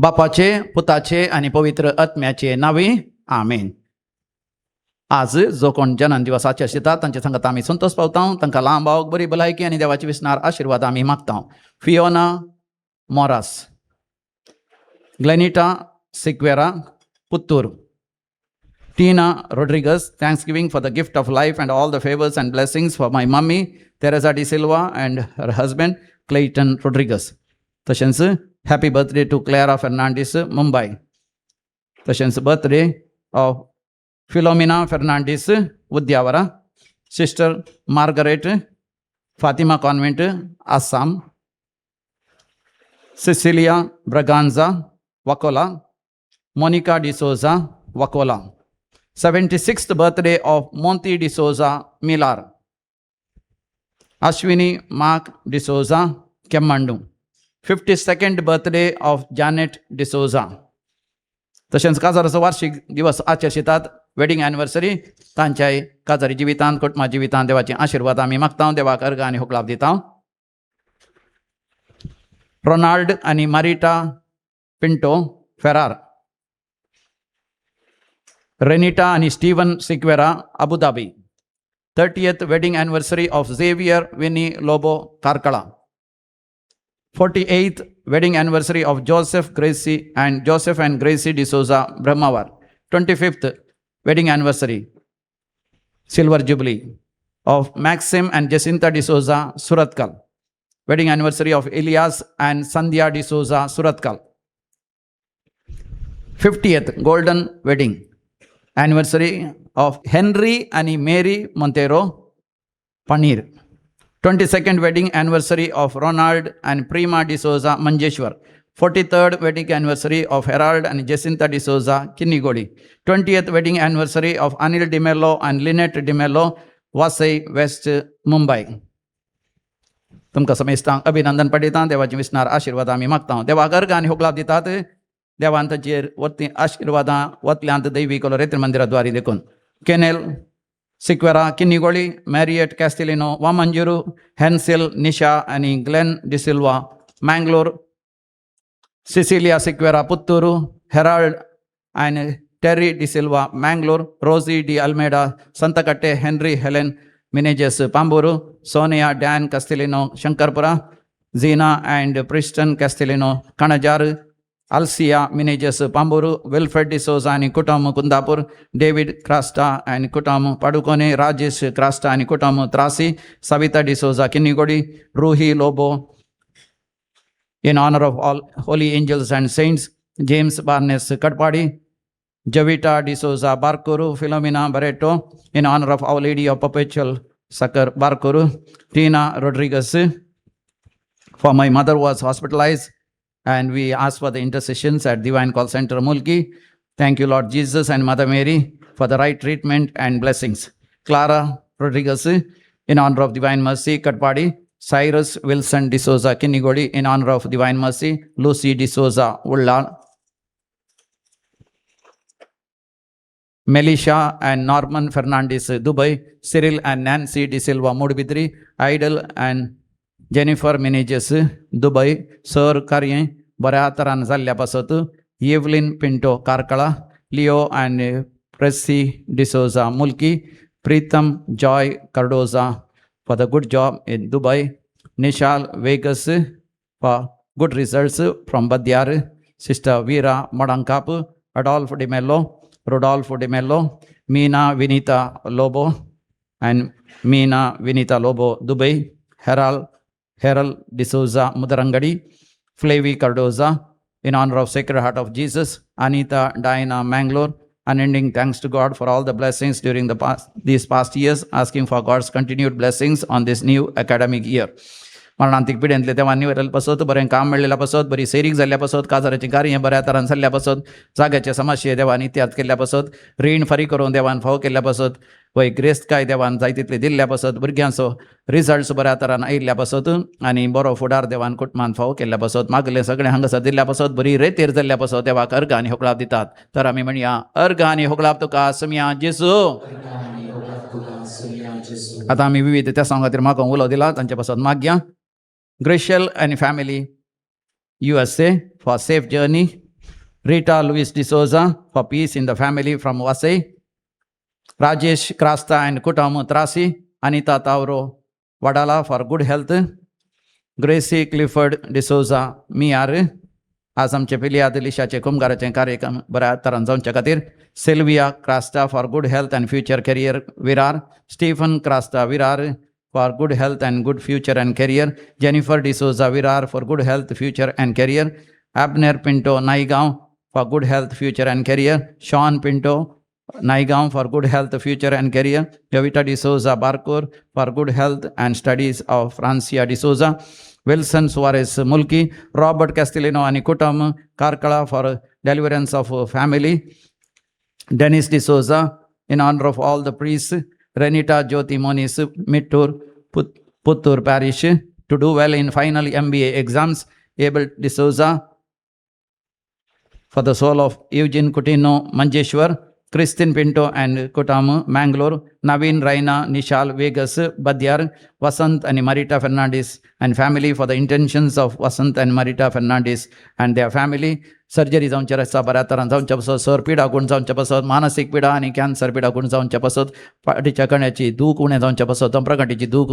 बापाचे, पुताचे आणि पवित्र आत्म्याचे नावे आमेन. आज जो कोण जन्म दिवसाचे आसतात तांचे संगत आमी संतोष पावता. तांकां लांब आवक, बरी भलायकी आनी देवाची विस्नार आशिर्वाद आमी मागता. Fiona Moras, Glenita Sequeira Puttur, Tina Rodriguez, thanksgiving for the gift of life and all the favors and blessings for my mummy Teresa De Silva and her husband Clayton Rodriguez. तशेंच happy birthday to Clara Fernandez, Mumbai. तशेंच birthday of Philomena Fernandez, Udyavara. Sister Margaret, Fatima Convent, Assam. Cecilia Braganza, Wakola. Monica De Souza, Wakola. 76th birthday of Monty De Souza, Milar. Ashwini Mark De Souza, Kemmandu. 52nd birthday of Janet De Souza. तशेंच काजाराचो वार्षिक दिवस आचरतात. Wedding anniversary तांच्या काजारी जिवितांत, कुटुंबा जिवितांत देवाचे आशिर्वाद आमी मागता. देवाक अर्घ आनी होकलाप दिता. रोनाल्ड आनी Marita Pinto Ferrar. Renita and Stephen Siquera, Abu Dhabi. 30th wedding anniversary of Xavier Winnie Lobo, Karkala. 48th wedding anniversary of Joseph and Gracie De Souza, Brahmavar. 25th wedding anniversary, Silver Jubilee, of Maxim and Jacinta De Souza, Suratkal. Wedding anniversary of Elias and Sandhya De Souza, Suratkal. 50th golden wedding anniversary of Henry and Mary Montero, Panir. 22nd wedding anniversary of Ronald and Prima De Souza, Manjeshwar. 43rd wedding anniversary of Harold and Jacinta De Souza, Kinnigodi. 20th wedding anniversary of Anil De Mello and Lynette De Mello, Vasai, West Mumbai. तुमकां समेस्तांक अभिनंदन पडयता. देवाची विस्नार आशिर्वाद आमी मागता. देवाक अर्घ आनी होकलाप दितात. देवान ताचेर वती आशिर्वादां वतल्यांत दैवी कोलोरेत्र मंदिराद्वारी देखून Kenel Sequeira, Kinnigoli, Mariet Castelino, Vamanjoor, Hensil, Nisha आनी Glen D'Silva, Mangalore. Cecilia Sequeira, Puttur, Harold आनी Terry D'Silva, Mangalore. Rosy D Almeida, Santhekatte, Henry Helen Menezes, Pamburu. Sonia Dan Castelino, Shankarpura. Zeena and Preston Castelino, Kanajar. Alcia Minejes, Pamburu. Wilfred De Souza and Kutam, Kundapur. David Krasta and Kutam, Padukone. Rajesh Krasta and Kutam, Trasi. Savita De Souza, Kinnigodi. Ruhi Lobo, in honor of all holy angels and saints. James Barnes Katpadi. Javita De Souza, Barkuru. Philomena Barreto, in honor of Our Lady of Perpetual Succor, Barkuru. Tina Rodriguez, for my mother was hospitalized, and we ask for the intercessions at Divine Call Center, Mulki. Thank you, Lord Jesus and Mother Mary, for the right treatment and blessings. Clara Rodriguez, in honor of Divine Mercy, Katpadi. Cyrus Wilson De Souza, Kinnigodi, in honor of Divine Mercy. Lucy De Souza, Ullal. Melisha and Norman Fernandez, Dubai. Cyril and Nancy De Silva, Mudbidri. Idol and Jennifer Meneges, Dubai. Sir Karyen, बऱ्या तरान जाल्ल्या पासत. Evelyn Pinto, Karkala. Leo and Precy D'Souza, Mulki. Pritam Joy Cardozo, for the good job in Dubai. Nishal Vegas, for good results from Badyar. Sister Veera Madankap. Adolfo De Mello, Rodolfo De Mello. Meena Vinita Lobo and Meena Vinita Lobo, Dubai. Harold De Souza, Mudarangadi. Flavie Cardoza, in honor of Sacred Heart of Jesus. Anita Diana, Mangalore. Unending thanks to God for all the blessings during these past years, asking for God's continued blessings on this new academic year. मरणांतीक पिढ्यांतले देवांनी वरले पासत, बरें काम मेळिल्ल्या पासत, बरी सैरीक जाल्ल्या पासत, काजाराची कार्य बऱ्या तरान जाल्ल्या पासत, जाग्याचे समस्ये देवान इत्याद केल्ल्या पासत, रीण फारी करून देवान फाव केल्ल्या पासत, वय ग्रेस्तकाय देवान जाय तितले दिल्ल्या पासत, भुरग्यांचो रिजल्ट्स बऱ्या तरान आयिल्ल्या पासत आनी बरो फुडार देवान कुटुंबान फाव केल्ल्या पासत, मागले सगळें हांगासर दिल्ल्या पासत, बरी रेतेर जाल्ल्या पासत देवाक अर्घ आनी होकलाप दितात. तर आमी म्हणया, अर्घ आनी होकलाप तुका समिया जेसू. आतां आमी विविध त्या सांगा खातीर म्हाका उलो दिला, तांचे पासत मागया. Grishel and family, USA, for safe journey Rita Luis D'Souza for peace in the family from Vasai. Rajesh Krasta and Kutam Trasi. Anita Tauro Vadala for good health. Gracie Clifford D'Souza Miar. आज आमचे पिली आदिलिशाचे कुंभाराचे कार्यक्रम बऱ्या तरान जावचे खातीर. Sylvia Crasta for good health and future career Virar. Stephen Crasta Virar for good health and good future and career. Jennifer D'Souza Virar for good health future and career. Abner Pinto Naigaon for good health future and career. Shawn Pinto Naigaon for good health future and career. Javita D'Souza Barkur for good health and studies of Francia D'Souza. Wilson Suarez Mulki. Robert Castellino and Kutam Karkala for deliverance of family. Dennis D'Souza in honor of all the priests. Renita Jyoti Monis Mittur Puttur Parish to do well in final MBA exams. Abel D'Souza for the soul of Eugene Coutinho Manjeshwar. Christine Pinto and Kutam Mangalore. Naveen Raina Nishal Vegas Badyar. Vasant and Marita Fernandez and family for the intentions of Vasant and Marita Fernandez and their family. Surgery जावंचे रस्ता बऱ्या तरान जावंचे पासत. Sir पिडा गुण जावंचे पासत. मानसीक पिडा आनी कॅन्सर पिडा गुण जावंचे पासत. फाटीच्या कण्याची दूख उणें जावंचे पासत. तंत्रगांठीची दूख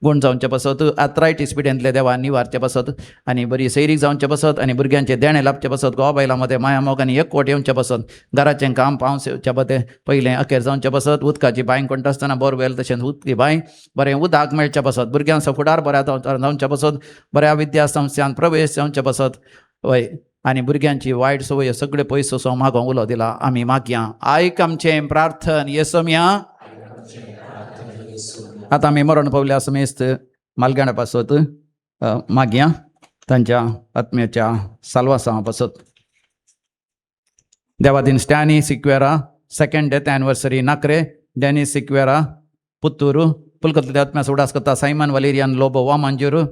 गुण जावंचे पासत. आर्थरायटीस पिड्यांतले देवा निवारचे पासत आनी बरी सैरीक जावंचे पासत आनी भुरग्यांचे देणे लाभचे पासत. घोवा बायलां मदें माया मोग आनी एकवट येवंचे पासत. घराचें काम पावस येवचे पळय पयलें अखेर जावंचे पासत. उदकाची बांय कोणटा आसतना बोरवेल तशेंच उदकी बांय बरें उदक मेळचें पासत. भुरग्यांचो फुडार बऱ्या जावंचे पासत. बऱ्या विद्या संस्थांत प्रवेश जावंचे पासत. वय आनी भुरग्यांची वायट संवय सगळे पयस असो मागोवंक उलो दिला. आमी मागया. आयक आमचें प्रार्थन येसोम्या. आतां आमी मरण पावल्या समेस्त मालगाणा पासत मागया तांच्या आत्म्याच्या साल्वासां पासत. देवादीन Stany Sequeira second death anniversary नाकरे. Dennis Sequeira Puttur. पुलकत्ले आत्म्या उडास करता सैमन वलेरियन लोबो वामांजूर.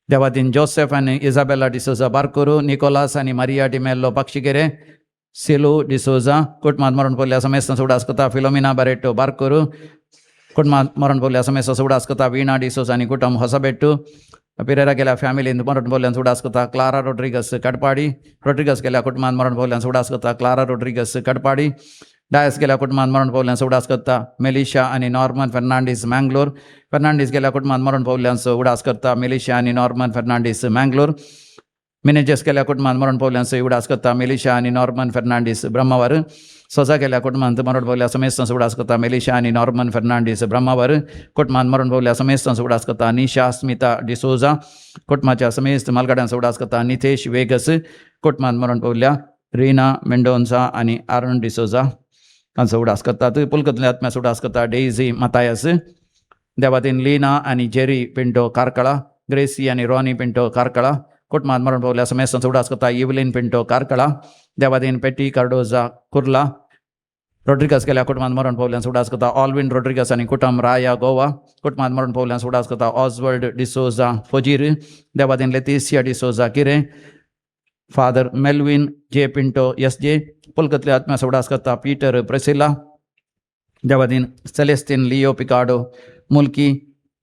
देवादीन जोसेफ आनी इजाबेला डिसोजा बारकोरू. निकोलास आनी Maria D'Mello Pakshikere. Silu D'Souza कुटुंबांत मरण पावल्या समेस्त उडास करता फिलोमिना बारेटो बारकोरू. कुटुंबांत मरण पावल्या समेस्त उडास करता वीणा डिसोजा आनी कुटुंब होसबेट्टू. पिरेरा गेल्या फॅमिलीन मरण पावल्यान उडास करता क्लारा रोड्रिगस कडपाडी. रोड्रिगस गेल्या कुटुंबांत मरण पावल्यान उडास करता क्लारा रोड्रिगस कडपाडी. डायस गेल्या कुटुंबांत मरण पावल्यान उडास करता मेलिशा आनी नॉर्मन फर्नांडीस मँगलोर. फर्नांडीस गेल्या कुटुंबांत मरण पावल्यान उडास करता मेलिशा आनी नॉर्मन फर्नांडीस मँगलोर. मिनेजेस गेल्या कुटुंबांत मरण पावल्यान उडास करता मेलिशा आनी नॉर्मन फर्नांडीस ब्रह्मावर. सोजा गेल्या कुटुंबांत मरण पावल्या समेस्त उडास करता मेलिशा आनी नॉर्मन फर्नांडीस ब्रह्मावर. कुटुंबांत मरण पावल्या समेस्त उडास करता निशा स्मिता डिसोजा. कुटुंबाच्या समेस्त मालगाड्यांत उडास करता नितेश वेगस. कुटुंबांत मरण पावल्या रिना मेंडोन्सा आनी आरण डिसोजा हांचो उडास करतात. पुलकत्ले आत्म्याचो उडास करता डेझी मातायस. देवादीन लिना आनी जेरी पिंटो कारकळा. ग्रेसी आनी रॉनी पिंटो कारकळा. कुटुंबांत मरण पावल्या समेस्त उडास करता इवलिन पिंटो कारकळा. देवादीन पेटी कार्डोजा कुर्ला. रोड्रिगस गेल्या कुटुंबांत मरण पावल्यान उडास करता ऑल्विन रोड्रिगस आनी कुटुंब राया गोवा. कुटुंबांत मरण पावल्यान उडास करता ऑस्वर्ड डिसोजा फोजीर. देवादीन लेतिसिया डिसोजा किरे. फादर मेल्विन जे पिंटो एस जे. पुलकत्ले आत्म्याचो उडास करता पीटर प्रेसिला. देवादीन सेलेस्टिन लिओ पिकाडो मुल्की.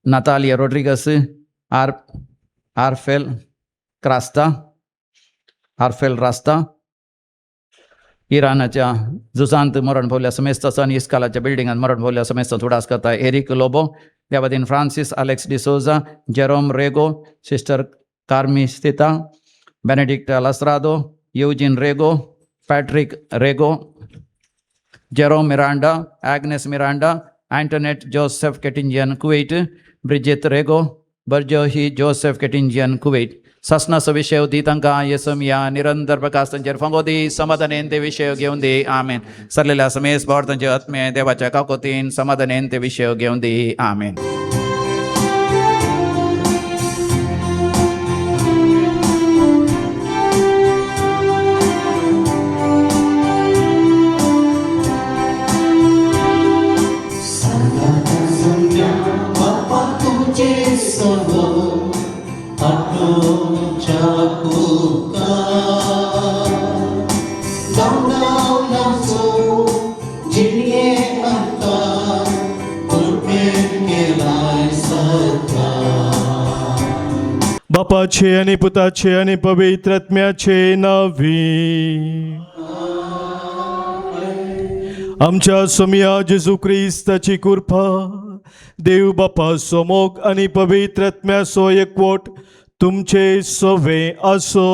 Natalia Rodrigues. आर्फेल रास्ता. इराणाच्या झुजांत मरण पावल्या समेस्त सन इस्कालाच्या बिल्डिंगांत मरण पावल्या समेस्त उडास करता एरिक लोबो. देवादीन Francis Alex D'Souza. Jerome Rego. Sister Carmi स्थिता. Benedict Lasrado. Eugene Rego. Patrick Rego. Jerome Miranda. Agnes Miranda. Antonette Joseph केटिंजियन कुवेट. Bridget Rego. बर्जोही जोसेफ केटिंजियन कुवेट. ससना विषय दी तांकां येसोमिया निरंतर प्रकाश तांचेर फंगोदी समाधानेन ते विषय घेवन दी. आमेन. सरलेल्या समेस भाव तांचे आत्मे देवाच्या काकोतीन समाधानेन ते विषय घेवन दी. आमेन. Jinie anta, pulpen kela. बापाचे आणि पुताचे आणि पवित्र आत्म्याचे नावे. आमच्या सोमिया जेजू ख्रिस्ताची कृपा, देव बापा सोमोग आणि पवित्र आत्म्याचो एकवट तुमचे सवे असो.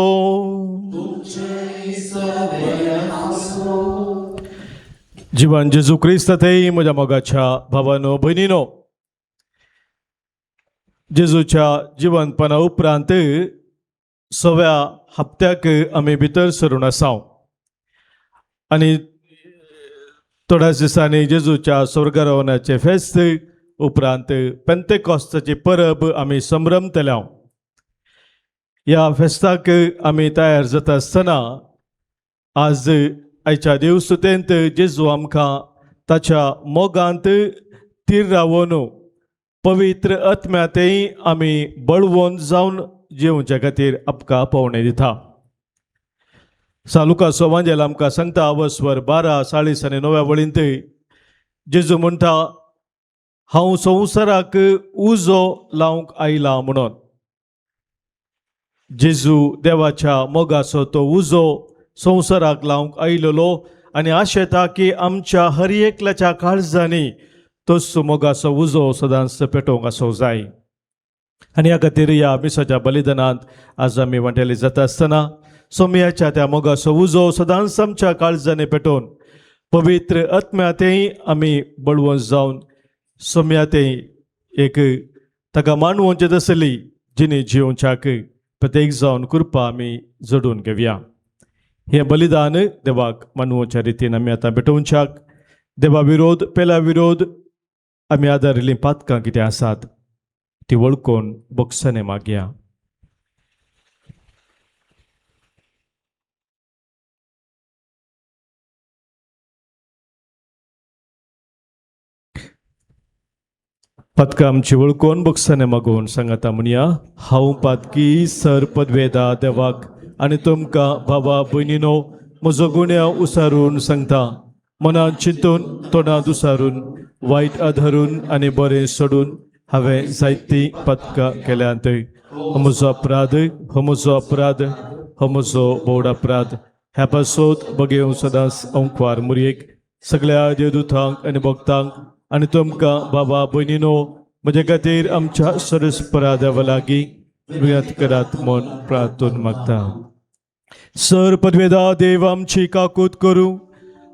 जीवन जेजू ख्रिस्तातही म्हज्या मोगाच्या भावानो भयणीनो, जेजूच्या जिवंतपणा उपरांत सव्या हप्त्याक आमी भितर सरून आसाव आनी थोड्याच दिसांनी जेजूच्या स्वर्गारोहणाचे फेस्त उपरांत पेंतेकॉस्ताची परब आमी संभ्रमतल्या. ह्या फेस्ताक आमी तयार जाता आसतना आज आयच्या देवसुतेंत जेजू आमकां ताच्या मोगांत तीर रावोन पवित्र आत्म्यातय आमी बळवोन जावन जेवच्या खातीर आमकां पावणे दिता. लुकाचो एवांजेल आमकां सांगता वस्वर 12:40 वळींत जेजू म्हणटा, हांव संवसाराक उजो लावंक आयला म्हणून. जेजू देवाच्या मोगाचो तो उजो संवसाराक लावंक आयिल्लो आनी आशेता की आमच्या हर एकल्याच्या काळजांनी तोच मोगाचो उजो सदांच पेटोवंक आसूंक जाय. आनी ह्या खातीर ह्या मिसाच्या बलिदानांत आज आमी वांटेले जाता आसतना सोमयाच्या त्या मोगाचो उजो सदांच आमच्या काळजांनी पेटोवन पवित्र आत्म्यातय आमी बळवंत जावन सोमयातय एक ताका मानवोवचें आसली जिणी जिवच्याक प्रत्येक जावन कृपा आमी जोडून घेवया. हें बलिदान देवाक मानवोवच्या रितीन आमी आतां पेटोवच्याक देवा विरोध पेला विरोध आमी आदारिल्लीं पातकां कितें आसात ती वळखून बोगसने मागया. पातकां आमची वळखून बोगसने मागून सांगाता म्हणया, हांव पातकी सर पदवेदा देवाक आनी तुमकां भावा भयणीनो म्हजो गुन्यांव उसारून सांगता. मनांत चिंतून तोंडांत उसारून वायट आधरून आनी बरें सोडून हांवें जायतीं पातकां केल्यांत. हो म्हजो अपराध, हो म्हजो अपराध, हो म्हजो बोड अपराध. ह्या पासत बगेव सदांच अंकवार मुरयेक सगळ्या देवदूतांक आनी भक्तांक आनी तुमकां बाबा भयणीनो म्हजे खातीर आमच्या सरस्परा देवा लागीं विनंती करात म्हूण प्रार्थून मागता. सर पदवेदा देव आमची काकूत करूं,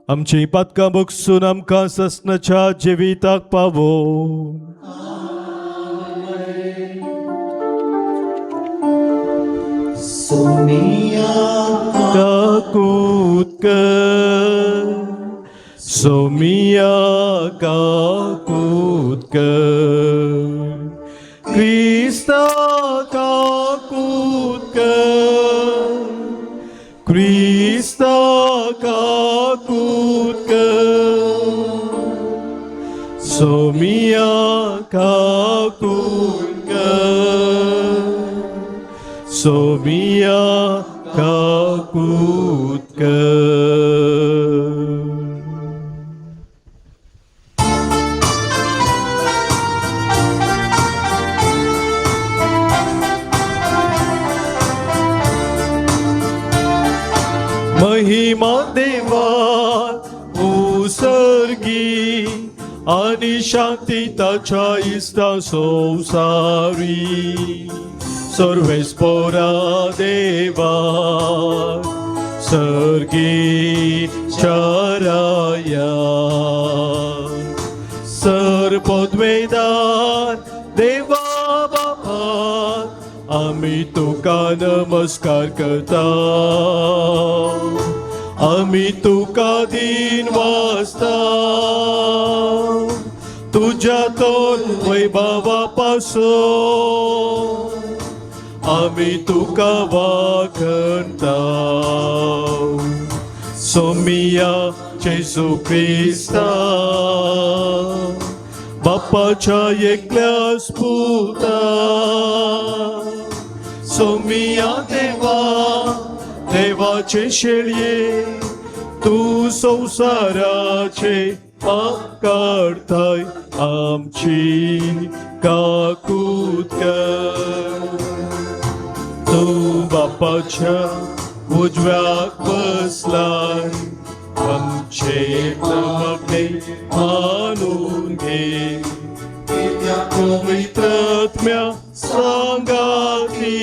आमची पातकां बगसून आमकां ससनाच्या जिविताक पावो. काकूत कर, सोमिया काकूत कर, क्रिस्ता काकूत कर, क्रिस्ता काकूत कर, सोमिया काकूत कर, सोमिया काकूत कर. महिमा देवात उसर्गी आणि शांती ताच्या इष्टा संसारी. सर्वेस्परा देवा सर्गी चराया, सर पदवेदार देवा बाबा आमी तुका नमस्कार करता. आमी तुका दिन वाजता, तुझ्या तोन वैभवा पासून आमी तुका वाखणता. सोमिया जेजू ख्रिस्ता बापाच्या एकल्या स्पुता. सोमिया देवा देवाचे शेळये तू संसाराचे पाप काढताय. आमची काकूत कर, बापाच्या उजव्याक बसलाय, आमचे मागणे मानून घे. पवित्रात्म्या सांगाती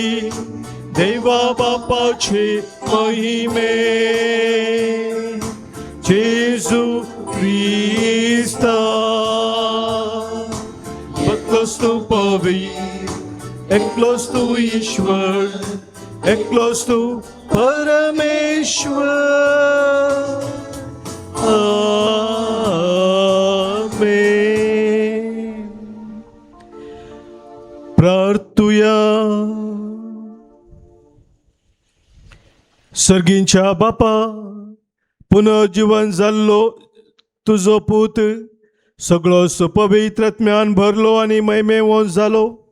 देवा बापाचे महिमे, जेजू ख्रिस्ता एकलोस तू पवित्र, एकलोस तू ईश्वर, एकलोस तू परमेश्वर. आमेन. प्रार्थूया. सर्गींच्या बापा, पुनर्जीवन जाल्लो तुजो पूत सगळो सुपवित्रात्म्यान भरलो आनी महिमेवंत जालो.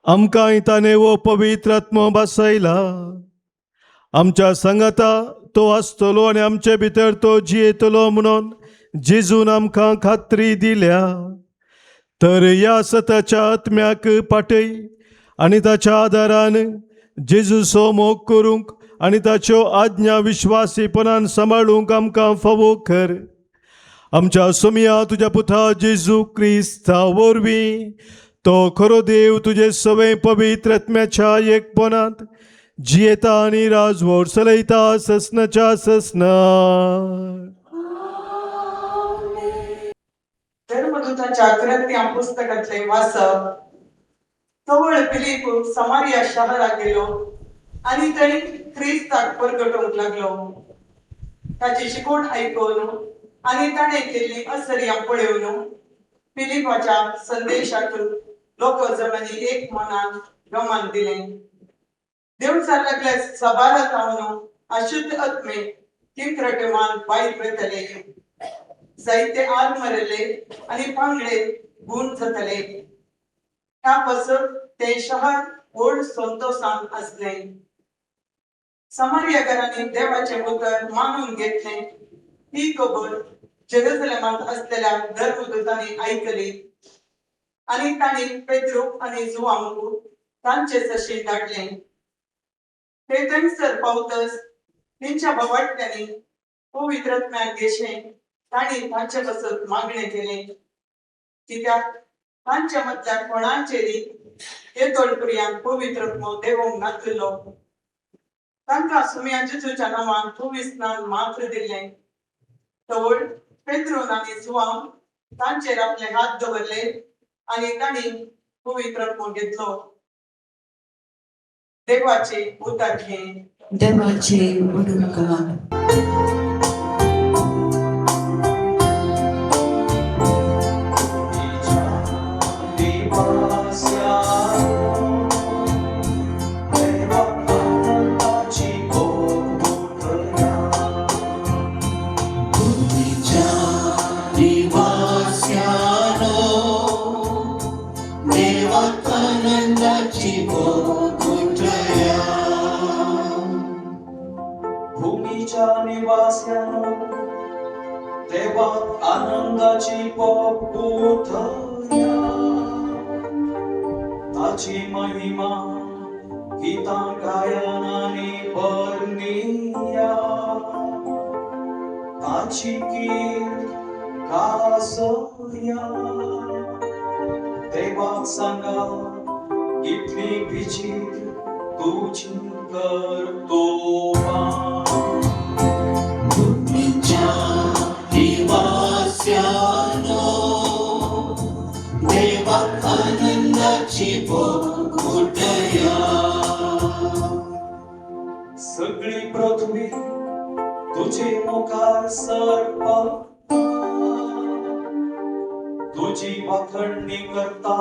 आमकां ताणे वो पवित्रात्मो बसयला. आमच्या सांगाता तो आसतलो आनी आमचे भितर तो जियेतलो म्हणून जेजून आमकां खात्री दिल्या. तर ह्या सताच्या आत्म्याक पाटय आनी ताच्या आदारान जेजूचो मोग करूंक आनी ताच्यो आज्ञा विश्वासीपणान सांबाळूंक आमकां फावो कर. आमच्या सोमिया तुज्या पुता जेजू क्रिस्ता वरवीं तो खरो देव तुजे सवे पवित्र आत्म्याच्या एकपणांत जियेता आनी राजवट चलयता ससनाच्या ससना. धर्मदूताच्या कृत्या पुस्तकातले वाचप. तवळ फिलिप समारिया शहरात गेलो आणि थंय ख्रिस्ताक परगटोवंक लागलो. ताची शिकवण आयकून आणि ताणे केल्ली आश्चर्या पळोवन फिलिपाच्या संदेशाक लोक जणांनी एक मनान गमान दिले. देवचार लागल्या सभारात हांव अशुद्ध आत्मे किंक्रटमान भायर वयतले. जायते आग मरले आणि पांगडे गुण जातले. ह्या पासून ते शहर व्हड संतोषान असले. समारियाकारांनी देवाचे उतर मानून घेतले. ही खबर जेरुसलेमात असलेल्या धर्मदूतांनी ऐकली आणि तांणी पेद्रू आणि जुवांक तांचे सशी धाडले. ते थंयसर पावतच तेंच्या बाबाट्यांनी पवित्र आत्म्याक घेशे तांणी तांचे पासून मागणे केले. कित्याक तांच्या मदल्या कोणाचेरी येतोळपर्यंत पवित्र आत्मो देवोंक नासलो. तांकां सुम्या जेजूच्या नांवान पवित्र स्नान मात्र दिले. तवळ पेद्रून आनी जुवांक तांचेर आपले हात दवरले आणि तांणी पवित्र आत्मो घेतलो. देवाचे उतर घे. देवाचे उदुरकार. भूमीच्या निवास्यानो देवा आनंदाची पोथया. ताची महिमा गीतां गायनाने वर्णिया. ताची कीर्त गाजया. देवाक सांगा इतली विचित्र तुझी कर्तोबा. भूमीच्या निवास्यानो देवाक आनंदाची पोथया. सगळी पृथ्वी तुझे मुखार सरपा. तुझी वाखणणी करता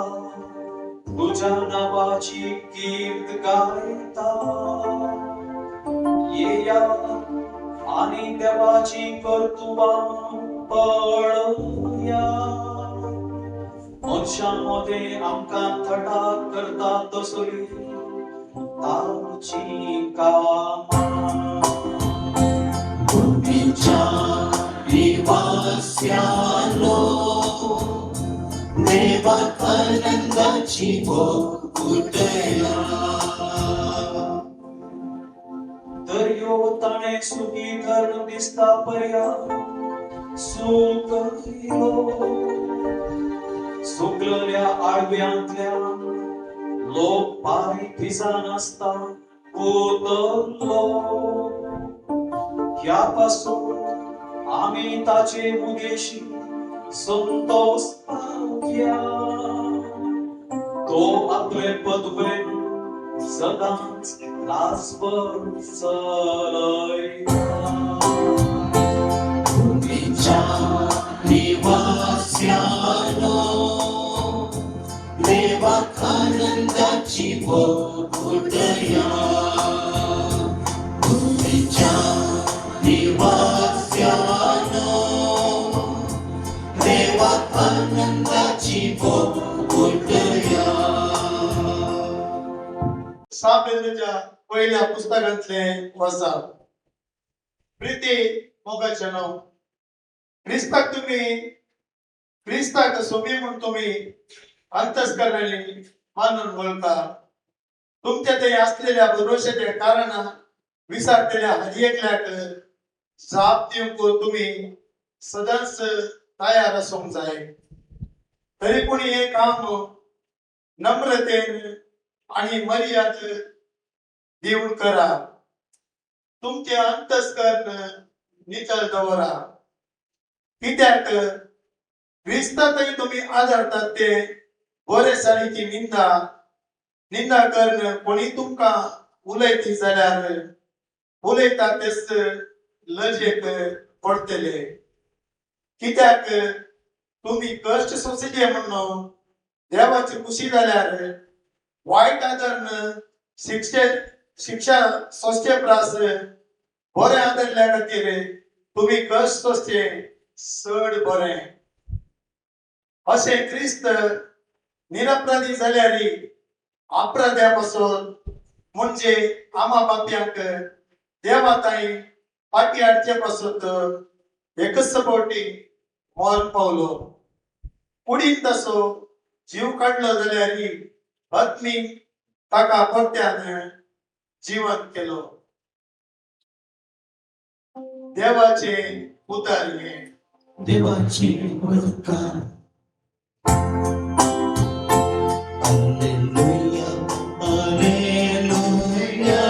तुझ्या नावाची कीर्त गायता. येया आणि देवाची कर्तुत्वां पळया. मनशांमध्ये आमकां थटा करता तसली ताची कामां. भूमीच्या निवास्यानो देवाक आनंदाची पोथया. तर यो ताणे सुखी धरण दिसता पर्या सुख सुकलेल्या आडव्यांतल्या लोक पाय भिजा नासता पोतलो ह्यापासून आम्ही ताचे उदेशी संतोष पावया तो आपले पदवे सदांच रासभर चलयता भूमीच्या निवास्यानो देवाक आनंदाची बोधया भूमीच्या निवास्यानो देवाक आनंदाची बोधया सापेंद्रच्या पहिल्या पुस्तकांतले वचन प्रिती मोगाचे नाव क्रिस्ताक सोबी म्हणून तुम्ही अंतस्करणाने मानून वळता तुमच्या ते असलेल्या भरोशाच्या कारणान विसरलेल्या हरियेकल्याक जाप दिवंक तुम्ही सदांच तयार असूंक जाय तरी पूण हे काम नम्रतेन आणि मर्याद देऊन करा तुमचे अंतस्करण नितळ दवरा कित्याक क्रिस्तातही तुम्ही आदरतात ते बरेसाणीची निंदा करण कोणी तुमका उलयती जाल्यार उलयता तेच लजेक पडतले कित्याक तुम्ही कष्ट सोंसचे म्हणून देवाची खुशी जाल्यार वाईट आदरण शिक्षा सोंसचे प्रास बरे आदरल्या खातीर तुम्ही कष्ट सोंसचे चड बरे असे क्रिस्त निरपराधी जाल्यारी अपराध्यापासून म्हणजे आमा बापयांक देवाताई पाटी हाडचे पासून एकच फावटी मरण पावलो कुडीन तसो जीव काडलो जाल्यार आत्मी ताका परत्यान जीवन केलो देवाचे उतारले देवाची वरकार हालेलुया हालेलुया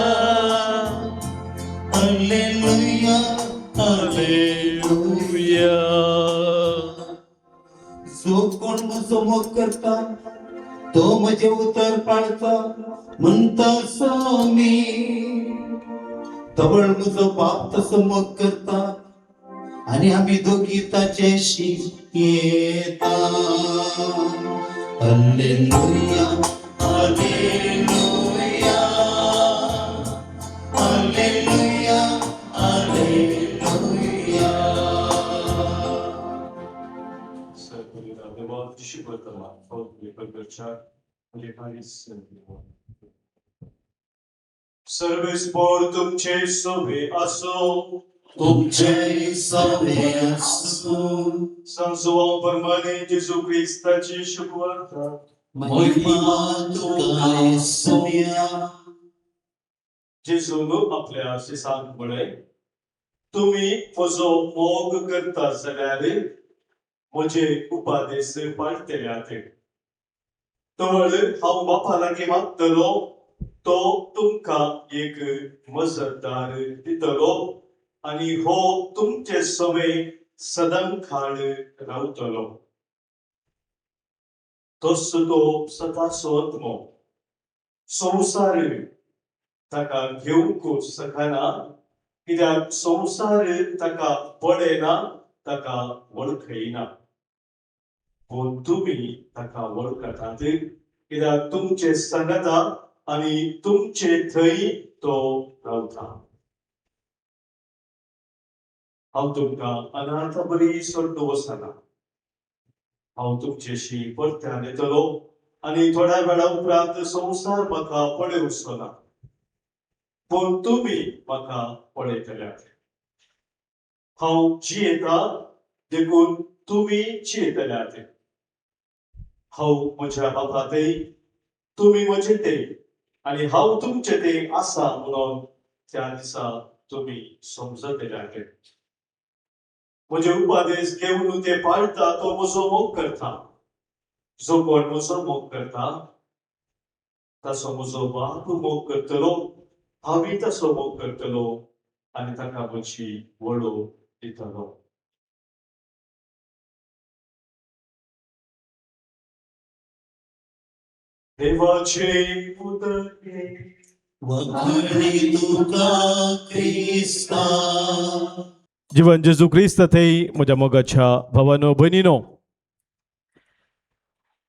हालेलुया हालेलुया जो कोण म्हजो मोग करता तो म्हजे उतर पाळता म्हणता स्वामी तवळ म्हजो बाप तसो मोग करता आणि आम्ही दोघी ताचेशी येता हालेलुया हालेलुया हालेलुया हालेलुया सर्वेस्पोर तुमचे सोबे असो तुमचे सवे असो सांसोवां परमाने जेजू क्रिस्ताची शुभवार्ता महिमा तुका येसुया जेजून आपल्या शिसांक म्हळे तुम्ही म्हजो मोग करता जाल्यार म्हजे उपादेश पाळटल्यात तवळ हांव बापा लागीं मागतलो तो तुमकां एक मजतदार दितलो आणि हो तुमचे सवे सदांखाड रावतलो तोच तो सताचो आत्मो संसार ताका घेवंक शकना कित्याक संसार ताका पळयना ताका वळखयना पूण तुमी ताका वळखतात कित्याक तुमचे सांगता आणि तुमचे थंय तो रावता हांव तुमकां अनाथ बरी सोडून वचना हांव तुमचेशी परत्यान येतलो आणि थोड्या वेळा उपरांत संसार म्हाका पळयवचो ना पूण तुमी म्हाका पळयतल्यात हांव जियेता देखून तुमी जियेतल्यात हांव म्हज्या बापातय तुमी म्हजे ते आणि हांव तुमचे ते आसा म्हणून त्या दिसा तुम्ही समजतल्यात. म्हजे उपादेश घेवन ते पाळटा तो म्हजो मोग करता. जो कोण म्हजो मोग करता तसो म्हजो बाप मोग करतलो. हांव तसो मोग करतलो आनी ताका म्हजी वळो दितलो. देवाचे उदके वखणी तुका क्रिस्ता. जीवन जेजू क्रिस्त थंय म्हज्या मोगाच्या भावानो भयणीनो,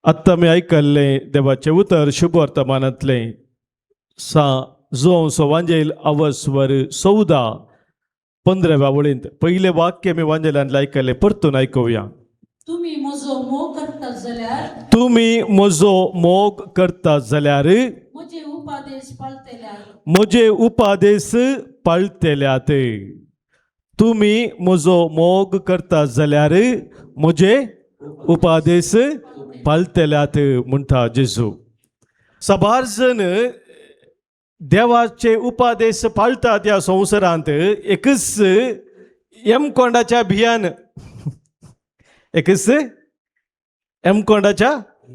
आत्ता मी ऐकल्लें देवाचें उतर शुभ वर्तमानांतलें जो वांजेल अवस्वर 14-15 वळींत पयलें वाक्य मी वांजेलांतलें आयकल्लें. परतून आयकुया. तुम्ही म्हजो मोग करता जाल्यार तुम्ही म्हजो मोग करता जाल्यार म्हजे उपादेश पाळतल्यार म्हजे उपादेश पाळटल्यात. तुम्ही म्हजो मोग करता जाल्यार म्हजे उपादेश पाळटल्यात म्हणटा जेजू. साबार जण देवाचे उपादेश पाळटात ह्या संवसारांत एकच एमकोंडाच्या भियान. एकच एमकोंडाच्या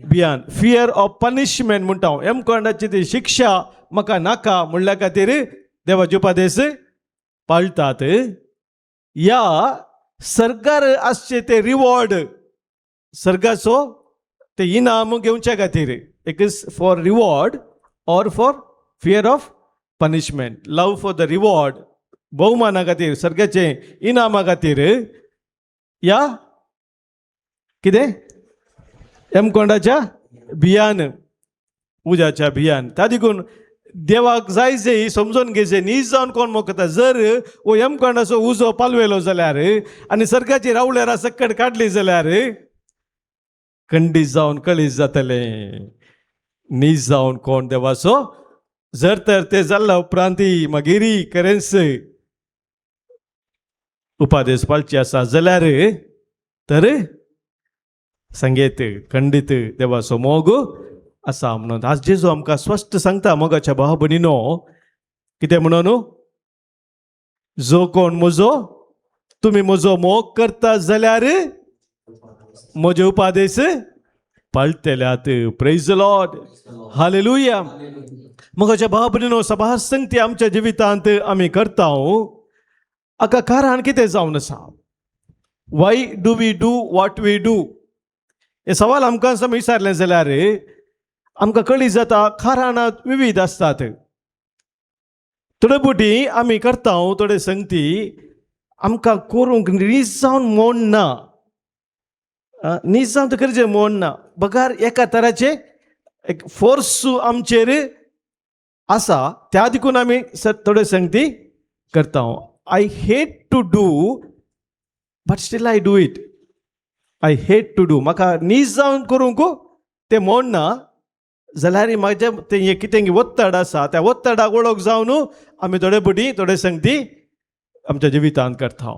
भियान. फियर ऑफ पनिशमेंट म्हणटा हांव. एमकोंडाची ती शिक्षा म्हाका नाका म्हणल्या खातीर देवाचे उपादेश पाळटात. या सर्गार आसचे ते रिवॉर्ड, सर्गाचो ते इनाम घेवच्या खातीर. एकच for reward or for fear of punishment. Love for the reward, भोवमाना खातीर, सर्गाचे इनामा खातीर. या कितें एमकोंडाच्या भियान, उज्याच्या भियान. त्या देखून देवाक जाय जे समजून घेवचें. नीज जावन कोण मोगता. जर वो एमकोंडाचो उजो पालवेलो जाल्यार आनी सर्गाची रावल्यार सकट काडली जाल्यार खंडीत जावन कळीत जातलें. नीज जावन कोण देवाचो जर तर ते जाल्ल्या उपरांती मागीर करेन्स उपादेश पाळची आसा जाल्यार तर संगीत खंडीत देवाचो मोग आसा म्हणून. आज जेजू आमकां स्पश्ट सांगता मोगाच्या भाव भयणीनो कितें म्हणून. जो कोण म्हजो तुमी म्हजो मोग करता जाल्यार म्हजे उपादेश पाळटल्यात. Praise the lord. हालेलुया. मोगाच्या भाव भयणीनो, सभार संगती आमच्या जिवितांत आमी करता हाका कारण कितें जावन आसा. Why do we do what we do. हे सवाल आमकां समज विचारले जाल्यार आमकां कळीत जाता कारणा विविध आसतात. थोडे फावटी आमी करता थोडे संगती आमकां करूंक नीज जावन मोड ना. नीज जावन गरजे मोड ना. बगार एका तराचे एक फोर्स आमचेर आसा. त्या देखून आमी थोडे संगती करता. I hate to do but still I do it. I hate to do. म्हाका नीज जावन करूंक ते मोडना जाल्यार म्हाजे ते कितें वत्तड आसा त्या वत्तडाक वळख जावन आमी थोडे फावटी थोडे संगती आमच्या जिवितांत करता.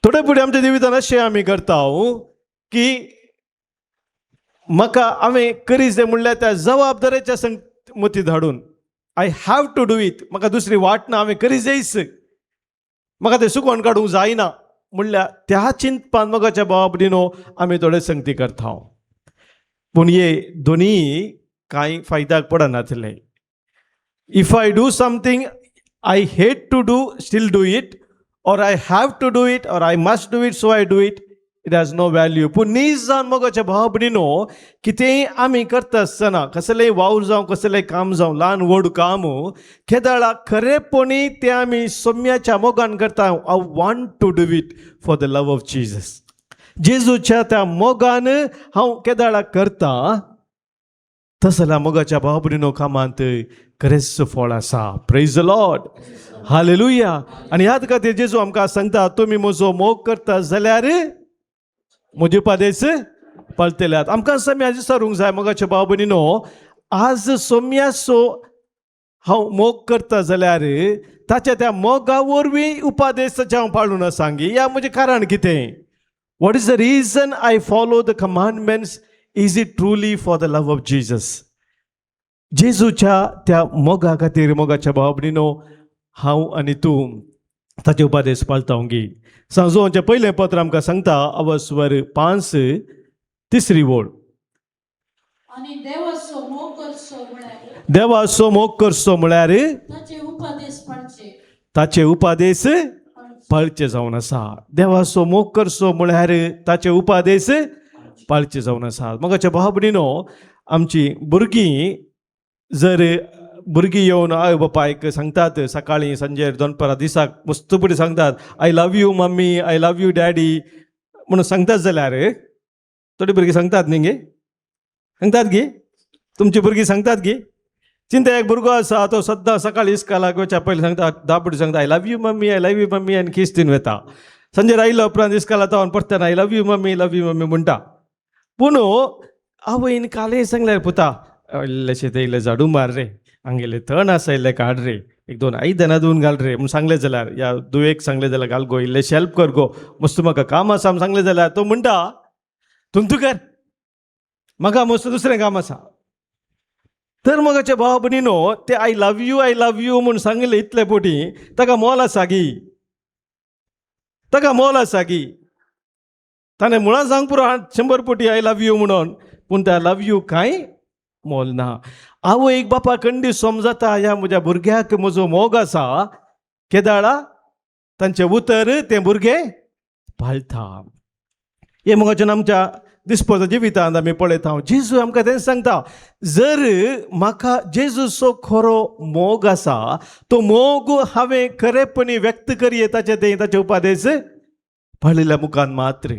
थोडे फावटी आमच्या जिवितांत अशें आमी करता की म्हाका हांवें करी जे म्हणल्यार त्या जबाबदारेच्या मती धाडून I have to do it. म्हाका दुसरी वाट ना. हांवें करी जायच. म्हाका ते सुकोवन काडूंक जायना म्हणल्यार त्या चिंतपान मोगाच्या भावा भयणीनो आमी थोडे संगती करता. पूण हे दोनी कांय फायद्याक पडनातले. If I do something I hate to do still do it, or I have to do it, or I must do it, so I do it, it has no value. पूण नीज जावन मोगाच्या भाव भयणीनो कितेंय आमी करता आसतना कसलेंय वावर जावं कसलेंय काम जावं ल्हान व्हड काम केदाळा खरेपणी तें आमी सोम्याच्या मोगान करता. I want to do it for the love of Jesus. जेजूच्या त्या मोगान हांव केदाळा करता. तस जाल्यार मोगाच्या भाव भयणीनो कामांत खरेंच फळ आसा. Praise the lord. हालेलुया. आनी ह्याच खातीर जेजू आमकां सांगता तुमी म्हजो मोग करता जाल्यार म्हजे उपादेश पाळटल्यात. आमकां समी आज विचारूंक जाय मोगाच्या भाव भयणीनो, आज सोम्याचो हांव मोग करता जाल्यार ताच्या त्या मोगा वरवीं उपादेशाचे हांव पाळून आसा गे. या म्हजें कारण कितें? What is the reason I follow the commandments? Is it truly for the love of Jesus? जेजूच्या त्या मोगा खातीर मोगाच्या भाव भयणीनो हांव आनी तूं ताचे उपादेश पाळतावंगी. सांजोवचे पयलें पत्र आमकां सांगता अवस्वर 5 तिसरी ओळ. आणि देवाचो मोग करचो म्हळ्यार देवाचो मोग करचो म्हळ्यार ताचे उपादेश पाळचे. ताचे उपादेश पाळचे जावन आसा. देवाचो मोग करचो म्हळ्यार ताचे उपादेश पाळचे जावन आसा. मोगाच्या भाव भयणीनो आमची भुरगीं जर भुरगीं येवन आवय बापायक सांगतात सकाळीं सांजे दनपारां दिसाक मस्तपडी सांगतात I love you mummy, I love you daddy म्हणून सांगतात जाल्यार थोडी भुरगीं सांगतात न्ही गे, सांगतात गे, तुमची भुरगीं सांगतात गे. चिंता एक भुरगो आसा तो सद्दां सकाळीं इस्कालाक वयच्या पयलीं सांगता दापडी सांगता I love you mummy, I love you mummy आनी किस दिन वता. सांजेर आयलो उपरांत इस्काला तो परतना आय लव यू मम्मी म्हणटा. पूण आवयन काले सांगल्यार पुता इल्लेशें ते इल्लें झाडू मार रे, हांगेले तण आसा इल्ले काड रे, एक दोन आयदनां धुवन घाल रे म्हूण सांगलें जाल्यार या दुयेक सांगलें जाल्यार घाल गो, इल्लें हेल्प कर गो, मस्त म्हाका काम आसा म्हूण सांगलें जाल्यार तो म्हणटा तूं कर, म्हाका मस्त दुसरें काम आसा. तर मोगाचे भाव भयणीनो ते आय लव यू म्हूण सांगलें इतले पोटी ताका मोल आसा गी, ताका मोल आसा गी. ताणें मुळां सांग पुरो 100 पोटी आय लव यू म्हणून, पूण त्या लव यू कांय मोल ना. आवयक बापा कंडी समजता ह्या म्हज्या भुरग्याक म्हजो मोग आसा, केदाळा तांचें उतर तें भुरगें पाळटा. हे मोगाच्यान आमच्या दिसपत्र जिवितांत आमी पळयता. जेजू आमकां तें सांगता जर म्हाका जेजूचो खरो मोग आसा तो मोग हांवें खरेपणी व्यक्त करी ताचे उपादेश पाळिल्ल्या मुखान मात्र.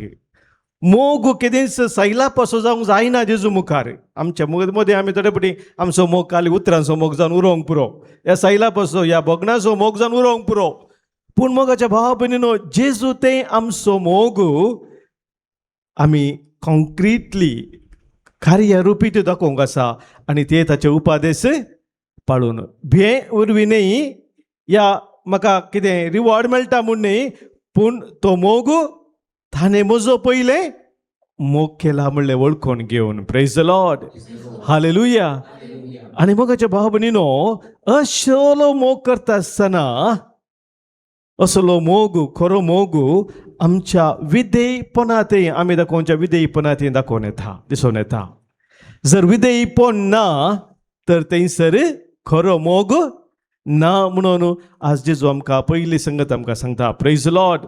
मोग केदेंच सैला पासो जावंक जायना जेजू मुखार. आमच्या मदीं आमी थोडे फावटी आमचो मोग खाली उतरांचो मोग जावन उरोवंक पुरो, ह्या सैला पासो ह्या भोगणाचो मोग जावन उरोवंक पुरो. पूण मोगाच्या भावा भयणीनो जेजू तें आमचो मोग आमी कॉन्क्रीटली कार्यारुपी त्यो दाखोवंक आसा आनी ते ताचे उपादेश पाळून. भे उरवी न्ही या म्हाका कितें रिवॉर्ड मेळटा म्हूण न्ही, पूण तो मोग ताणें म्हजो पयलें मोग केला म्हणलें वळखून घेवन. Praise the lord, hallelujah. आनी मोगाच्या भाव भयणीनो असलो मोग करता आसतना असलो मोग खरो मोग आमच्या विधेयपणांतय आमी दाखोवच्या विधेयपणांतय दाखोवन येता, दिसून येता. जर विधेयपण ना तर थंयसर खरो मोग ना म्हणून आज जेजू आमकां पयली संगत आमकां सांगता. Praise the Lord.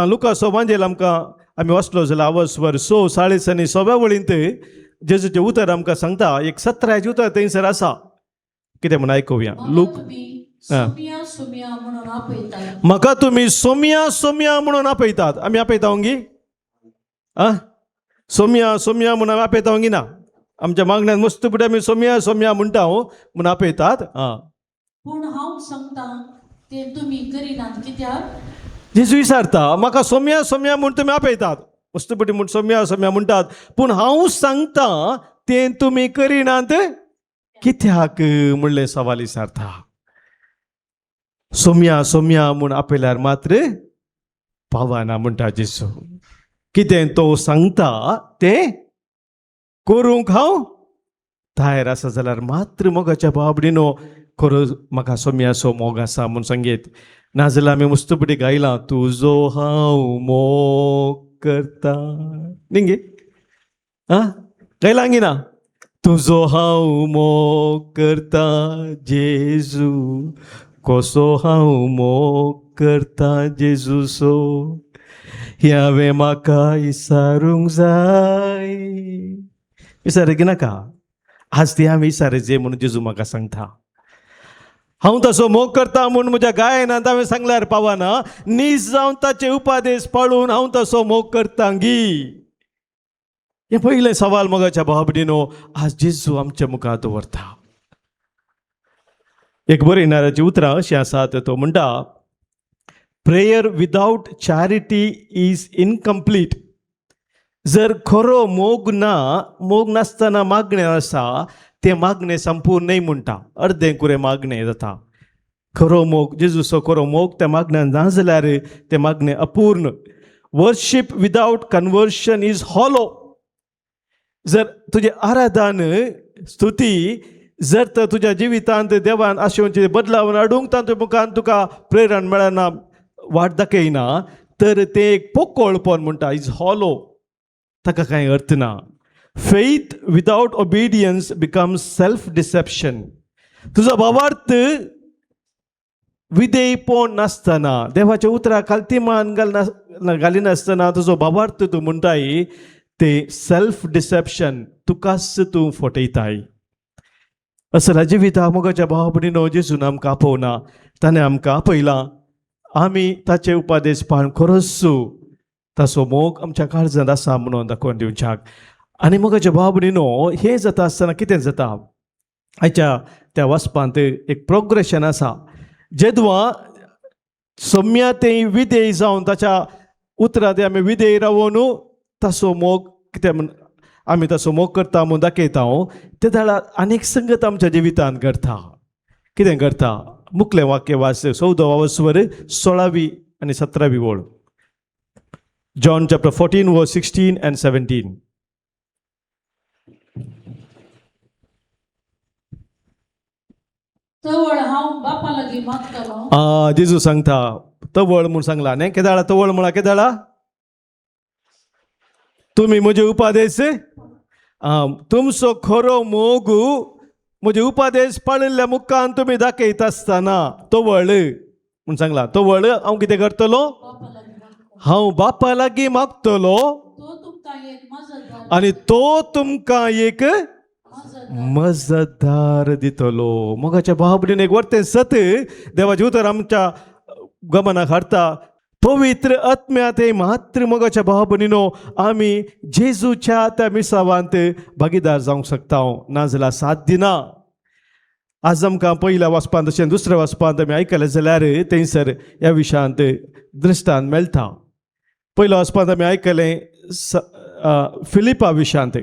लुकास एवांजेल आमकां आमी वाचलो जाल्यार आवस्वर 6 40 आनी 6 वळींत जेजूचें उतर आमकां सांगता. एक 17 उतर थंयसर आसा, कितें म्हण आयकुया. म्हाका तुमी सोम्या म्हणून आपयतात. आमी आपयतावंगी सोम्या म्हणून आपयतावंगी ना. आमच्या मागण्यान मस्त पुढे आमी सोम्या म्हणटा म्हणून आपयतात. पूण हांव सांगता ते तुमी करिनात कित्याक. जेजू विचारता म्हाका सोम्या म्हूण तुमी आपयतात, मस्त पुटी म्हूण सोम्या म्हणटात, पूण हांव सांगता ते तुमी करिनात कित्याक म्हणलें सवाल विचारता. सोम्या म्हूण आपयल्यार मात्र पावना म्हणटा जेजू. कितें तो सांगता तें करूंक हांव तयार आसा जाल्यार मात्र मोगाच्या भाव भयणीनो खरो म्हाका सोम्याचो मोग आसा म्हूण सांगीत. नाजाल्यार आमी मस्तपडी गायलां तुजो हांव मोग करता न्ही गे, गायलां गी ना. तुजो हांव मोग करता जेजू, कसो हांव मोग करता जेजूचो, ह्यावें म्हाका विचारूंक जाय. विचारगी नाका, आज ते हांवें विचारचें म्हणून जेजू म्हाका सांगता. हांव तसो मोग करता म्हूण म्हज्या गायनांत हांवें सांगल्यार पावना. नीज जावन ताचे उपादेश पाळून हांव तसो मोग करता गी. हे पयलें सवाल मोगाच्या भाव भयणीनो आज जेजू आमच्या मुखार दवरता. एक बरयणाऱ्याची उतरां अशीं आसात. तो म्हणटा prayer without charity is incomplete. जर खरो मोग नासतना मागणें आसा तें मागणें संपूर्ण न्ही म्हणटा, अर्दें कुरें मागणें जाता. खरो मोग जेजूचो खरो मोग त्या मागण्यान ना जाल्यार तें मागणें अपूर्ण. Worship without conversion is hollow. जर तुजें आराधन स्तुती जर तर तुज्या जिवितांत देवान आशेवंचे बदलावन हाडूंक तांतूय मुखान तुका प्रेरण मेळना, वाट दाखयना, तर ते एक पोकळपण म्हणटा, इज हॉलो, ताका कांय अर्थ ना. Faith without obedience becomes self deception. तुजो भावार्थ विधेयपण नासतना, देवाच्या उतराक खालतीमान घालिनासतना तुजो भावार्थ तूं म्हणटाय ते सेल्फ डिसेप्शन, तुकाच तूं फटयताय. असल्या जिविता मोगाच्या भाव भयणीनो, जेजून आमकां आपोवना, ताणें आमकां आपयलां. आमी ताचे उपादेश पाळून खरोच ताचो मोग आमच्या काळजांत आसा म्हणून दाखोवन दिवच्याक. आनी मोगाच्या भाव भयणीनो, हें जाता आसतना कितें जाता, आयच्या त्या वाचपांत एक प्रोग्रेशन आसा. जेदवा सम्या तें विधेय जावन ताच्या उतरां ते आमी विधेय रावून ताचो मोग कितें म्हण आमी ताचो मोग करता म्हणून दाखयता, ते दाळा आनीक संगत आमच्या जिवितांत घडटा. कितें घडटा? मुखलें वाक्य वाच, 14वा वस्वर 16वी आनी 17वी ओळ. जॉन चॅप्टर 14 वर्स 16 and 17. तवळ हांव बापा लागीं मागतलो. जेजू सांगता तवळ म्हूण सांगला न्ही. केदाळा तवळ म्हळ्यार केदाळा तुमी म्हजे उपादेश, तुमचो खरो मोग म्हजे उपादेश पाळिल्ल्या मुखान तुमी दाखयता आसतना तवळ म्हूण सांगला. तवळ हांव कितें करतलो? बापा लागीं मागतलो. हांव बापा लागीं मागतलो तो तुमकां एक मजतदार आनी तो तुमकां एक मजतदार मजतदार दितलो. मोगाच्या भाव भयणीन एक वर्तें सत देवाचें उतर आमच्या गमनाक हाडटा. पवित्र आत्म्या ते मात्र मोगाच्या भाव भयणीनो, आमी जेजूच्या त्या मिसावांत भागीदार जावंक शकता, नाजाल्यार साध्य ना. आज आमकां पयल्या वाचपांत तशें दुसऱ्या वाचपांत आमी आयकलें जाल्यार थंयसर ह्या विशयांत दृश्टांत मेळटा. पयल्या वाचपांत आमी आयकलें फिलिपा विशयांत,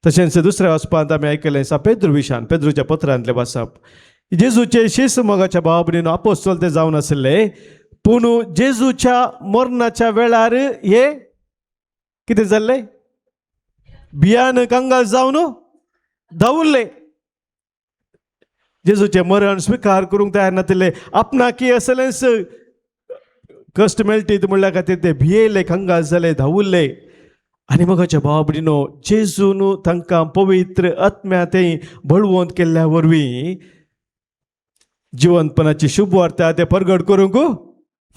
तशेंच दुसऱ्या वाचपांत आमी आयकलें पेद्रू विशयांत, पेद्रूच्या पत्रांतलें वाचप. जेजूचे शिश मोगाच्या भाव भयणीनो आपोस्तल ते जावन आसले, पूण जेजूच्या मरणाच्या वेळार हे कितें जाल्लें? भियान कंगाल जावन धांवुल्ले. जेजूचें मरण स्विकार करूंक तयार नासले. आपणाकी असलेंच कश्ट मेळटी म्हणल्या खातीर ते भियेले, कंगाल जाले, धांवुल्ले. आनी मोगाच्या भाव भयणीनो, जेजून तांकां पवित्र आत्म्या ते बळवंत केल्ल्या वरवीं जिवंतपणाची शुभ वार्ता ते परगट करूंक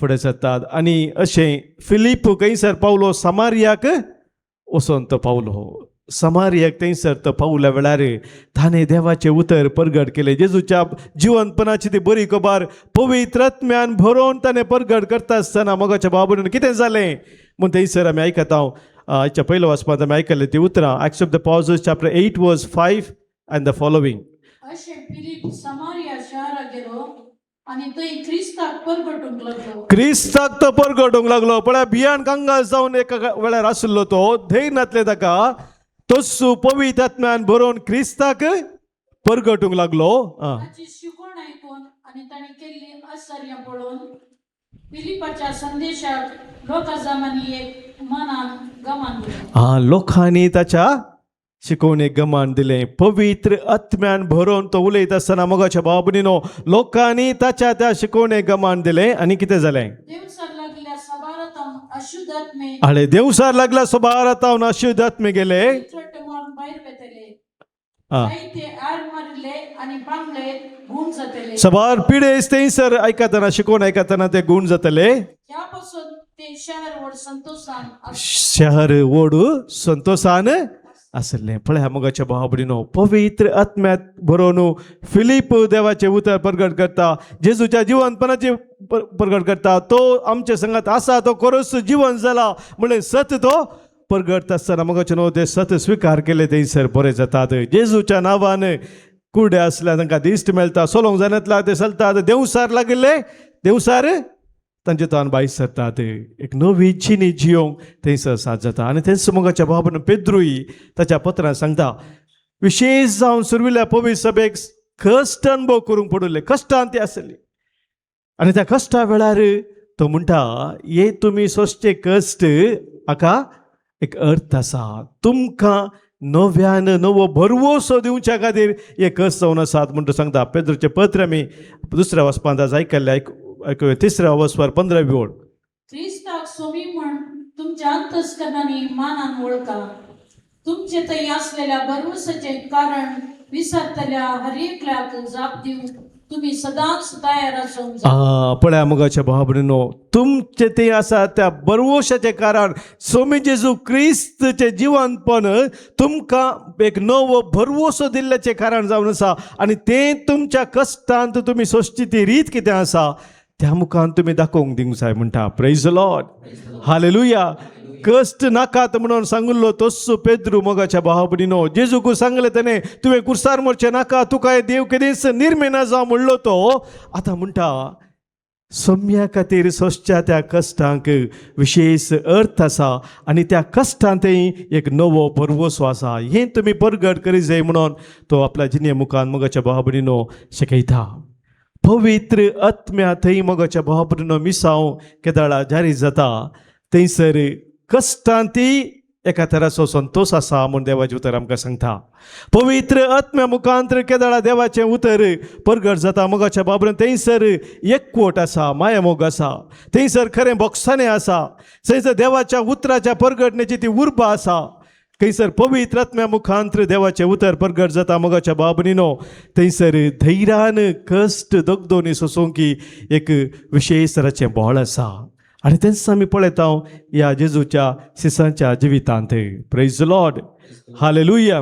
फुडें सरतात. आनी अशें फिलीप खंयसर पावलो, समारियाक वचोन तो पावलो. समारियाक थंयसर तो पावल्या वेळार ताणें देवाचें उतर परगट केलें. जेजूच्या जिवंतपणाची ती बरी खबर पवित्र आत्म्यान भरोवन ताणें परगट करता आसतना मोगाच्या भाव भयणीनो कितें जालें म्हूण थंयसर आमी आयकता. आयच्या पयल्या वाचपांत आमी आयकलें ती उतरां. Acts of the apostles chapter 8 वर्स 5 and the following. अशें फिलीप समारिया शाराक गेलो आनी थंय क्रिस्ताक परगटूंक लागलो. क्रिस्ताक तो परगटूंक लागलो. पळय, भियान कंगाल जावन एका वेळार आशिल्लो तो, धैर्य नासलें ताका, तोच पवित्र आत्म्यान भरोवन क्रिस्ताक परगटूंक लागलो. ताची शिकवण आयकून आनी ताणें केल्ली आश्चर्य पळोवन फिलिपाच्या संदेशाक लोकां जमानी एक मनान गमान दिलें. लोकांनी ताच्या शिकवणेक गमान दिलें. पवित्र आत्म्यान भरोवन तो उलयत आसतना मोगाच्या भाव भयणीनो, लोकांनी ताच्या त्या शिकवणेक गमान दिलें. आनी कितें जालें? देवसार लागल्या सभारातावन अशुद्ध आत्मे आळे देवसार लागला सभारातावन अशुद्ध आत्मे गेले. चट मारून भायर वेतले. जायते आड मारले आनी पांगले गुण जातले. सभार पिडेस थंयसर आयकतना, शिकवण आयकतना ते गुण जातले. ह्या पासून ते शहर व्हड संतोषान शहर ओढ संतोषान आसलें. पळय मोगाच्या भाव भयणीनो, पवित्र आत्म्यात भरोवन फिलीप देवाचें उतर परगट करता, जेजूच्या जिवंतपणाची परगट करता. तो आमच्या संगात आसा, तो खरोच जिवन जाला म्हणून सत तो परगट आसतना मोगाचे न्हू ते सत स्विकार केले थंयसर बरें जातात. जेजूच्या नांवान कुर्डे आसल्यार तांकां दिश्ट मेळटा, सोलोंक जायनातल्या ते चलतात. देवसार लागिल्ले, देवसार तांचे तोंड भायर सरतात. एक नवी जिणी जियोंक थंयसर साथ जाता. आनी थंयच मोगाच्या भावान पेद्रूय ताच्या पत्रांत सांगता, विशेश जावन सुरविल्ल्या पवित्र सभेक कश्ट अनुभव करूंक पडले. कश्टांत ती आसली आनी त्या कश्टा वेळार तो म्हणटा, हे तुमी सोंसचे कश्ट हाका एक अर्थ आसा. तुमकां नव्यान नवो भरवोसो दिवच्या खातीर हे कस जावन आसात म्हणून सांगता. पेद्रूचे पत्र आमी दुसऱ्या वचपांत आज ऐकल्ले ऐकूया. तिसऱ्या वचपार 15वी ओळ. क्रिस्ताक सोमी म्हण तुमच्या अंतस्करणाने मानान ओळखा. तुमचे थंय असलेल्या भरवसाचे कारण विसरतल्या हर एकल्याक जाप दिवंक तुम्ही सदांच तयार आसूंक जाय. पळया मोगाच्या भाव भयणीनो, तुमचे ते आसा त्या बरवशाचे कारण सोमी जेजू क्रिस्तचे जिवंतपण तुमकां एक नवो भरवसो दिल्ल्याचे कारण जावन आसा. आनी ते तुमच्या कश्टांत तुमी सोंसची ती रीत कितें आसा त्या मुखान तुमी दाखोवंक दिवंक जाय म्हणटा. Praise the lord. हालेलुया. कष्ट नाकात म्हणून सांगलो तोच पेद्रू मोगाच्या भाव भयणीनो, जेजूक सांगले तेणे तुवें कुर्सार मरचे नाका, तुका देव केदीस निर्मेना जावं म्हणलो तो आतां म्हणटा सोम्या खातीर सोंसच्या त्या कश्टांक विशेष अर्थ आसा आनी त्या कश्टांतय एक नवो भरवसो आसा. हें तुमी परगट करी जाय म्हणून तो आपल्या जिने मुखान मोगाच्या भाव भयणीनो शिकयता. पवित्र आत्म्या थंय मोगाच्या भाव भयणीनो मिसांव केदाळा जारी जाता. थंयसर कश्टांती एका तराचो संतोष आसा म्हूण देवाचें उतर आमकां सांगता. पवित्र आत्म्या मुखांतर केदाळा देवाचें उतर परगट जाता मोगाच्या बाबरेन. थंयसर एकवट आसा, माया मोग आसा, थंयसर खरें बोगसाणें आसा, थंयसर देवाच्या उतराच्या परगटण्याची ती उर्बा आसा. थंयसर पवित्र आत्म्या मुखांतर देवाचें उतर परगट जाता मोगाच्या बाबनीनो. थंयसर धैर्यान कश्ट दगदोनी सोंसूंक एक विशेष तराचें बळ आसा. आनी तेंच आमी पळयता ह्या जेजूच्या शिसांच्या जिवितांत. Praise the lord. हालेलुया.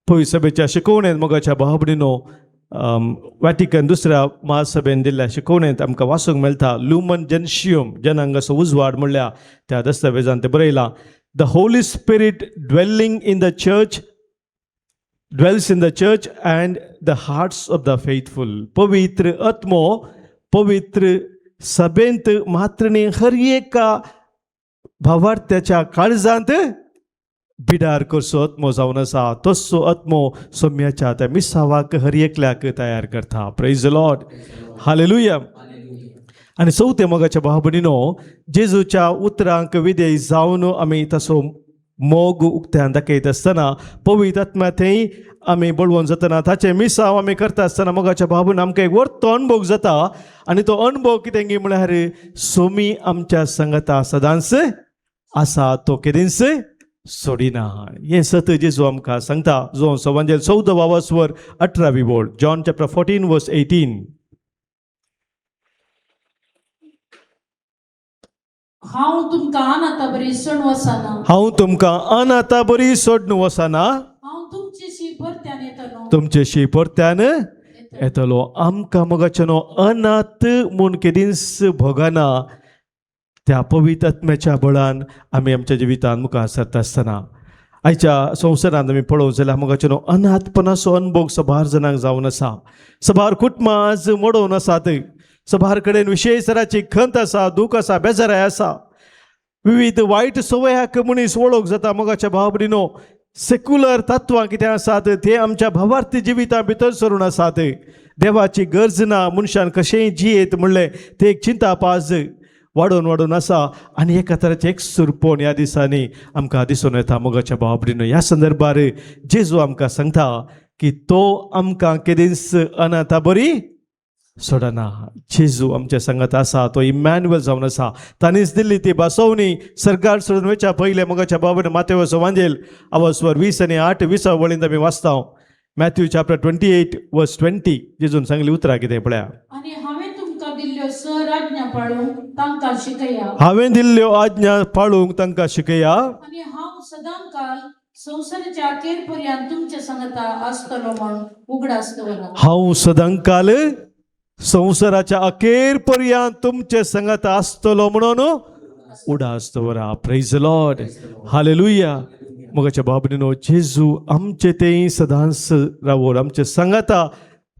पळय सभेच्या शिकवणेंत मोगाच्या भाव भयणीनो वॅटिकन दुसऱ्या महासभेन दिल्ल्या शिकवणेंत आमकां वाचूंक मेळटा. लुमन जेन्शियम जनांगाचो उजवाड म्हणल्या त्या दस्तावेजान ते बरयलां. The Holy spirit dwells in the church and the hearts of the faithful. पवित्र आत्मो पवित्र सभेंत मात्र न्ही हर एका भावार्थ्याच्या काळजांत बिडार करचो आत्मो जावन आसा. तसो आत्मो सोम्याच्या त्या मिसावाक हर एकल्याक तयार करता. Praise the lord. हालेलुया. आनी चवथे मोगाच्या भाव भयणीनो, जेजूच्या उतरांक विधेय जावन आमी तसो मोग उक्त्यान दाखयत आसतना पवित्र आत्म्या थंय आमी बळवून जातना ताचे मिसांव आमी करता आसतना मोगाच्या भाव भयणीनो आमकां एक व्हडलो अणभव जाता. आनी तो अणभव कितें गी म्हळ्यार सोमी आमच्या संगता सदांच आसा, तो केदींच सोडिना. हें सत जेजू आमकां सांगता. जो सवांजेल 14 वचवर 18वी ओळ. जॉन चॅप्टर 14 वर्स 18. हांव तुमकां अनाथ बरी सोडून वचना. हांव तुमकां अनाथ बरी सोडून वचना. हांव तुमचेशी परत्यान येतलो. तुमचेशी परत्यान येतलो. आमकां मोगाचें न्हू अनाथ म्हूण केदींच भोगना. त्या पवित्र आत्म्याच्या बळान आमी आमच्या जिवितांत मुखार सरता आसतना आयच्या संवसारांत आमी पळोवंक जाल्यार मोगाचें न्हू अनाथपणाचो अनुभव सबार जाणांक जावन आसा. सबार कुटुंबां आज मोडोवन आसात. सबार कडेन विशेश तराची खंत आसा, दूख आसा, बेजाराय आसा. विविध वायट संवयाक मनीस वळोवंक जाता. मोगाच्या भाव भयणीनो, सेक्युलर तत्वां कितें आसात ते आमच्या भावार्थी जिविता भितर सरून आसात. देवाची गरज ना, मनशान कशेंय जियेत म्हणलें ते एक चिंतापाज वाडोवन आसा. आनी एका तराचें एक सुरपण ह्या दिसांनी आमकां दिसून येता. मोगाच्या भाव भयणीनो, ह्या संदर्भार जेजू आमकां सांगता की तो आमकां केदींच अनाथ बरी सोडना. जेजू आमच्या संगत आसा, तो इमॅन्युअल जावन आसा. ताणीच दिल्ली ती बासवणी सरकार सोडून वयच्या पयले मोगाच्या भाव भयणीनो मातेवचो वांजेल आवस्वर 20 आनी 8 20 वळींत आमी वाचता. मॅथ्यू चॅप्टर 28 वर्स 20. जेजून सांगली उतरां कितें पळया. आनी हांवें तुमकां दिल्ल्यो सर आज्ञा पाळूंक तांकां शिकया. हांवें दिल्ल्यो आज्ञा पाळूंक तांकां शिकया. आनी हांव सदांकाल संवसाराच्या अखेर पर्यंत तुमच्या संगता आसतलो म्हूण उगडास दवरा. हांव सदांकाल संवसाराच्या अखेर पर्यंत तुमचे संगत आसतलो म्हणून उडास दवरा. Praise the lord. हालेलुया. मोगाच्या भाव भयणीनो, जेजू आमचे तें सदांच रावून आमचे संगता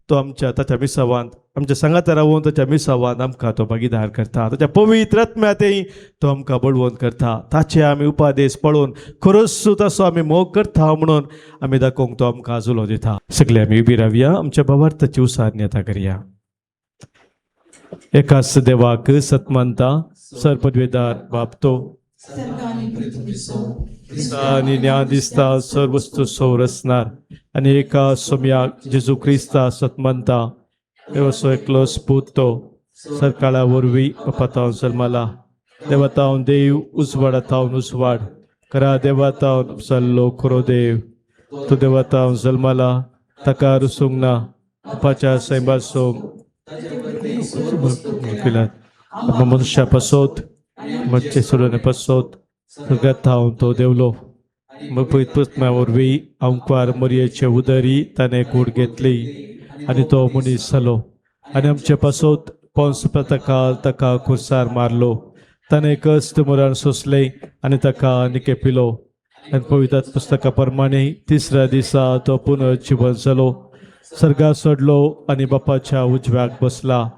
तो आमच्या ताच्या मिसावांत आमच्या संगता रावून ताच्या मिसावांत आमकां तो भागीदार करता. ताच्या पवित्र आत्म्यातय तो आमकां बळवून करता. ताचे आमी उपादेश पळोवन खरोच तसो आमी मोग करता म्हणून आमी दाखोवंक तो आमकां आजुलो दिता. सगळे आमी उबी रावया. आमच्या भावार्थाची उसारण्यता करया. एकाच देवाक सत मानता, सरपदवेदार बापतो सर्ग आणि पृथ्वी सो आणि न्याय दिसता सर्व वस्तू सौर असणार आणि एका सोम्याक जेजू क्रिस्ता सतमंता देवसो एकलो स्पूतो सरकाळा वरवी पतावन सलमाला देवतावन देव उजवाडातावन उजवाड करा देवतावन सल्लो खरो देव तो देवतावन सलमाला तका रुसुंगना अपाच्या सैबासो मनुष्या पसोत मच्छे सोडणे पसोत सगळ्यात तो देवलो मग पृथ्व्यावरवी अंकार मरियेचे उदरी त्याने कूड घेतली आणि तो मनीस झालो आणि आमचे पासोत पोंस प्रतकाल तका खुर्सार मारलो त्याने कष्ट मरण सोसले आणि तका निकेपिलो आणि पवित्र पुस्तकाप्रमाणे तिसऱ्या दिसा तो पुनर्जीवन झालो सर्गात सोडलो आणि बापाच्या उजव्याक बसला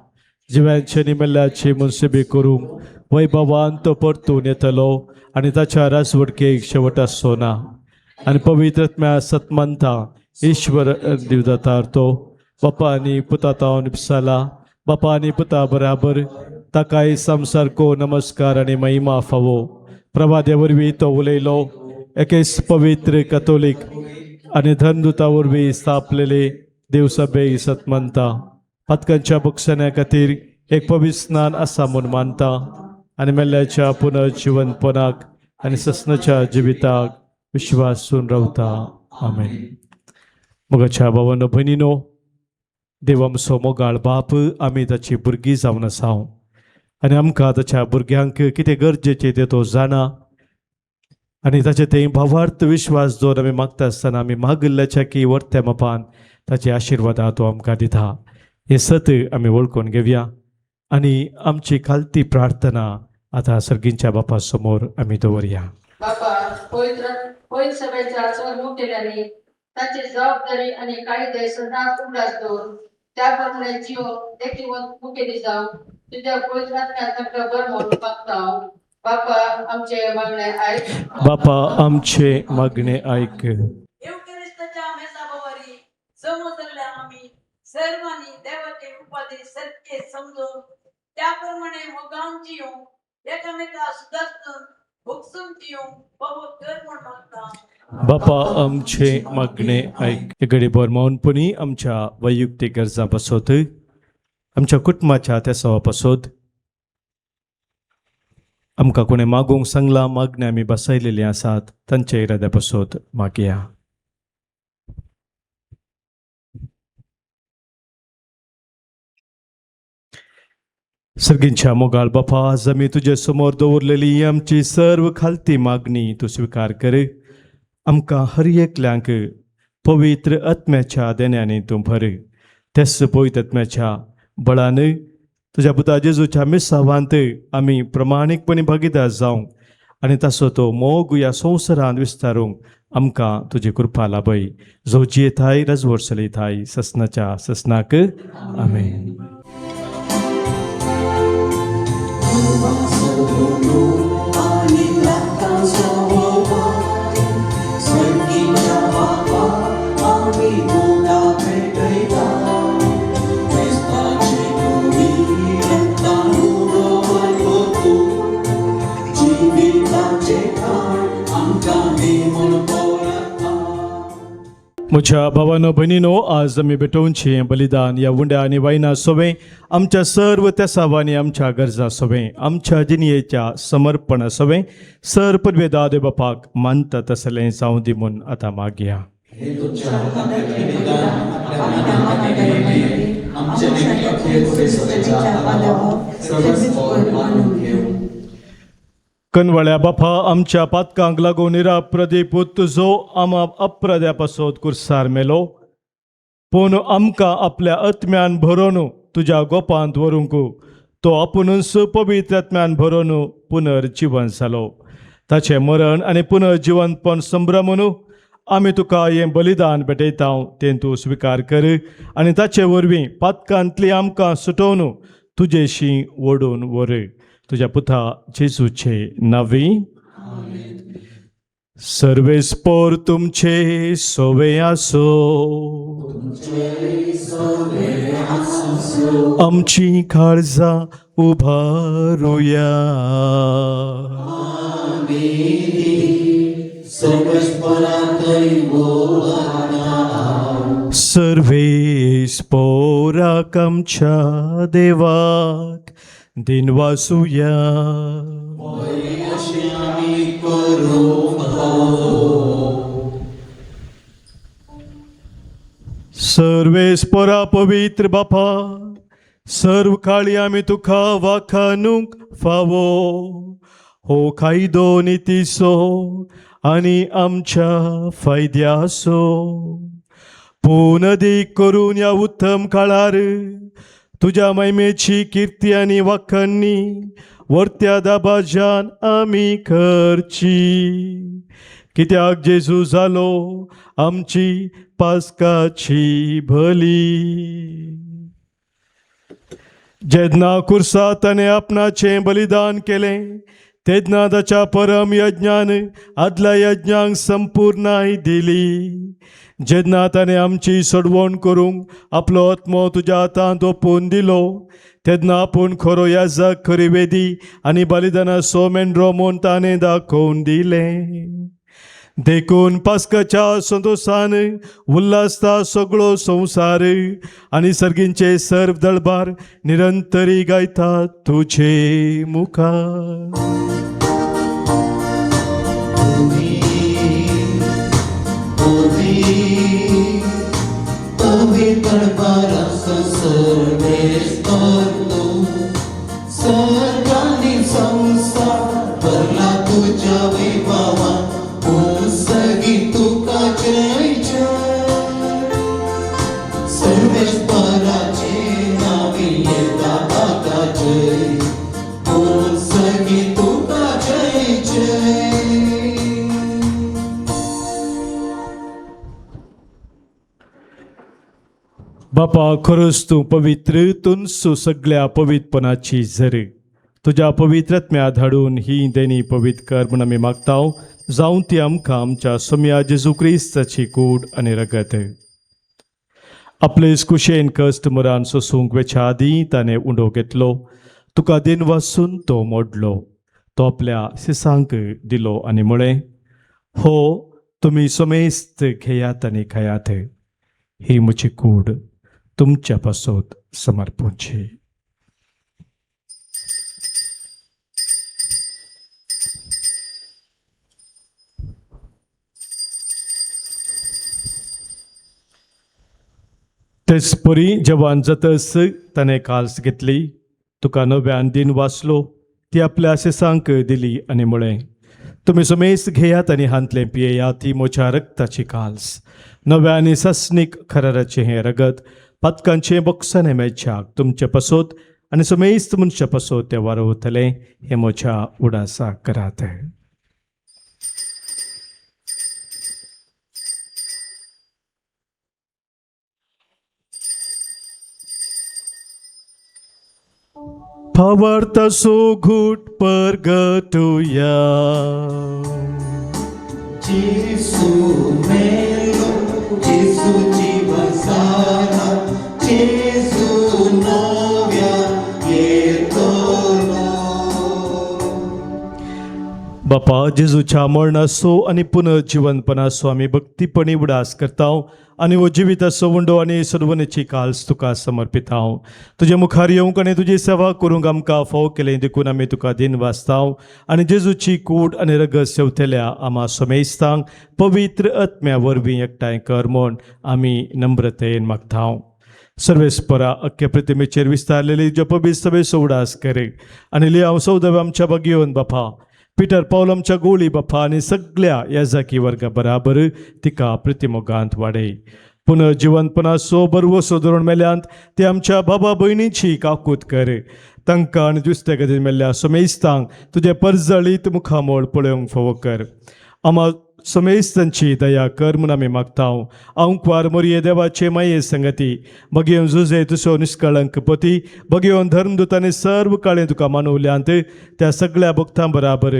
जिव्यांचे निमेल्याची मुनसिबी करून वैभवान तो परतून येतलो आणि ताच्या राजवडकेक शेवट आसचो ना आणि पवित्रत्म्या सतमंता ईश्वर दिवदातार तो बापा आणि पुता ताव निपसाला बापा आणि पुता बराबर ताकाय संसारको नमस्कार आणि महिमा फावो प्रभाद्या वरवी तो उलयलो एकेच पवित्र कॅथोलिक आणि धर्मदूता वरवी स्थापलेले देवसभे सतमंता पथकांच्या बुकसण्या खातीर एक पवित्र स्नान असा म्हूण मानता आणि मेल्ल्याच्या पुनर्जीवनपणाक आणि ससनाच्या जिविताक विश्वासून रावता आमेन. मोगाच्या भावांनो भयणीनो देव आमचो मोगाळ बाप आमी ताची भुरगीं जावन आसाव आनी आमकां ताच्या भुरग्यांक कितें गरजेचें तें तो जाणा आनी ताचे थंय भावार्थ विश्वास दवर आमी मागता आसतना आमी मागिल्ल्याच्या की वर्त्या मापान ताचे आशिर्वादा तो आमकां दिता हे सत आमी वळखून घेवया आनी आमची खालती प्रार्थना आतां सर्गींच्या बापा समोर आमी दवरया. बापा पवित्र सभेच्या सर्व मुखेल्यांनी ताची जबाबदारी आणि कायदे सदांच उगडास दवर त्याप्रमाणे जीव देखीवंत मुखेली जावं तुझ्या पवित्रात्म्यात बर म्हणून मागता बापा आमचे मागणे ऐक. बापा आमचे मागणे ऐक. येवकरिस्ताच्या मेसाबावारी समजल्या आम्ही सर्वांनी देवाचे उपाधी सत्य समजून त्याप्रमाणे मोगांची एकामेका सुधारून भोगसूंची पवित्र म्हणून मागता. बापा आमचे मागणे ऐक. एकडे बरमावनपणी आमच्या वैयक्तिक गरजा पासोत आमच्या कुटुंबाच्या त्या सवा पासोत आमकां कोणें मागूंक सांगला मागणे आमी बसयलेली आसात तांच्या इराद्या पासोत मागया. सर्गींच्या मोगाळ बापा आज आमी तुजे समोर दवरलेली आमची सर्व खालती मागणी तूं स्वीकार कर. आमकां हर एकल्यांक पवित्र आत्म्याच्या देण्याने तूं भर. तेच पवित्र आत्म्याच्या बळान तुज्या पुता जेजूच्या मिसावांत आमी प्रमाणीकपणी भागीदार जावंक आनी ताचो तो मोग ह्या संवसारांत विस्तारूंक आमकां तुजी कृपा लाभय. जोजी येताय राजवट चलयताय ससनाच्या ससनाक आमेन. म्हज्या भावानो भयणीनो आज आमी भेटोवची बलिदान या उंड्या आनी वायना सोवे आमच्या सर्व तेसावांनी आमच्या गरजा सोवे आमच्या जिणयेच्या समर्पण सोवे सर पदवेदा देव बापाक मानता तसलें जावं दी म्हूण आतां मागया. कनवळ्या बापा आमच्या पातकांक लागून निराप्रदीप तुजो आमा अप्रद्या पासोत कुर्सार मेलो पूण आमकां आपल्या आत्म्यान भरोवन तुज्या गोपांत व्हरूंक तो आपुणूच पवित्र आत्म्यान भरोवन पुनर्जीवन जालो. ताचें मरण आनी पुनर्जीवनपण संभ्रमून आमी तुका हें बलिदान भेटयता तें तूं स्विकार कर आनी ताचे वरवीं पातकांतली आमकां सुटोवन तुजेशी ओडून व्हर. तुझ्या पुता जेजूचे नावी. सर्वेस्पोर तुमचे सोवे आसो, आमची काळजां उबारुया. सर्वेस्पोराक आमच्या देवाक दिनवासुया. सर्वेस्परा पवित्र बापा, सर्व काळी आमी तुका वाखानूक फावो. हो कायदो नितीसो आनी आमच्या फायद्यासो. पूर्ण अदीक करून ह्या उत्तम काळार तुज्या महिमेची कीर्ती आनी वाखाणणी वर्त्या दाबाज्यान आमी करची. कित्याक जेजू जालो आमची पास्काची भली. जेन्ना कुर्सा ताणें आपणाचें बलिदान केलें तेन्ना ताच्या परम यज्ञान आदल्या यज्ञांक संपूर्णाय दिली. जेन्ना ताणें आमची सोडवण करूंक आपलो आत्मो तुज्या हातांत ओपून दिलो तेन्ना आपूण खरो याजक, खरी वेदी आनी बलिदानाचो मेंढरो म्हूण ताणें दाखोवन दिलें. देखून पास्काच्या संतोषान उल्हासता सगळो संवसार आनी सर्गींचे सर्व दळबार निरंतरी गायतात तुझे मुखार. सर्वांनी संसार भरला तुझ्या वैभवान. सगी तुका जय जय. सर्वेश्वराचे नावी येता आता जय. सगी तुका जय जय. बापा, खरोच तूं पवित्र, तुनसू सगळ्या पवित्रपणाची झर. तुज्या पवित्रत्म्या धाडून ही देणी पवित्र कर म्हूण आमी मागतांव. जावं ती आमकां आमच्या सोम्या जेजू क्रिस्ताची कूड आनी रगत. आपले कुशेन कश्ट मरान सोसूंक वेच्या आदीं ताणें उंडो घेतलो. तुका दिन वासून तो मोडलो. तो आपल्या शिसांक दिलो आनी म्हळें, हो तुमी सोमेस्त घेयात आनी खायात. ही म्हजी कूड तुमच्या पासत समर्पूची. तेच परी जवान जातस ताणें काल्स घेतली. तुका नव्यान दिन वाचलो ती आपल्या शिसांक दिली आनी म्हळें, तुमी सोमेस घेयात आनी हांतलें पियेयात. ही म्हज्या रक्ताची काल्स, नव्या आनी सस्नीक खराराचें हें रगत पातकांचें बक्षान मेळच्याक तुमचे पासत आनी सोमेस्त मनशा पासत तें वारवतलें. हें म्हज्या उडासाक करात. Pavartaso घुट परगटुया. जेसू मेलो, जेसू जीवन सारा, जेसू नव्या येतलो. बापा, जेजूच्या मरणाचो आनी पुनर्जीवनपणाचो आमी भक्तीपणी उडास करतांव आनी हो जिविताचो उंडो आनी सडवणेची काल्स तुका समर्पितांव. तुजे मुखार येवंक आनी तुजी सेवा करूंक आमकां फाव केलें देखून आमी तुका दिन वाचतांव आनी जेजूची कूड आनी रगत सेवतल्या आमा सोमेस्तांक पवित्र आत्म्या वरवीं एकठांय कर म्हूण आमी नम्रतेन मागतांव. सर्वेस्परा अख्ख्या प्रतिमेचेर विस्तारलेली जो पवित्र सभेचो उडास करे आनी लियाव सौदव आमच्या बगयोन बापा, पिटर पावल आमच्या गोळी बापा आनी सगळ्या याजाकी वर्गा बराबर तिका प्रतिमोगांत वाडय. पुनर्जीवनपणाचो बरवसो धरून मेल्यांत ते आमच्या बाबा भयणीची काकूत कर. तांकां आनी दुसऱ्या गतीन मेल्ल्या सोमेस्तांक तुजे परजळीत मुखामोळ पळोवंक फावो कर. आमा सोमेस्तांची दया कर म्हूण आमी मागतांव. आंकवार मोरये देवाचे माये संगती बगयोन झुजे तुसो निश्कळंक पती बगयोन धर्मदूत आनी सर्व काळें तुका मानवल्यांत त्या सगळ्या भक्तां बराबर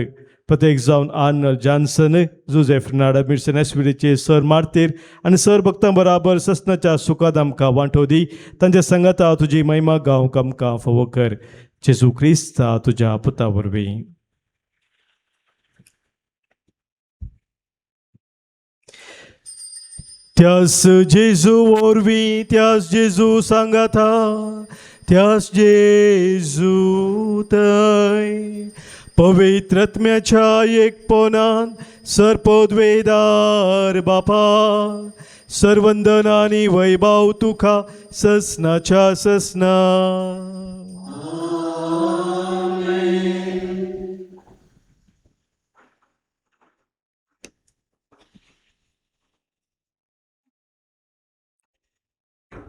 प्रत्येक जावन आर्नल्ड जॉन्सन, जोसेफ नाडामिर्सन एसविडीचे सर मार्तीर आनी सर भक्तां बराबर ससनाच्या सुखाद आमकां वांटो दी. तांच्या संगता तुजी महिमा गावंक आमकां फावो कर. जेजू क्रिस्ता तुज्या पुता वरवीं. त्यास जेजू वरवीं, त्यास जेजू सांगाता, त्यास जेजू थंय पवित्रत्म्याच्या एकपणान सरपदवेदार बापा, सर्वंदन आनी वैभव तुका ससनाच्या ससना.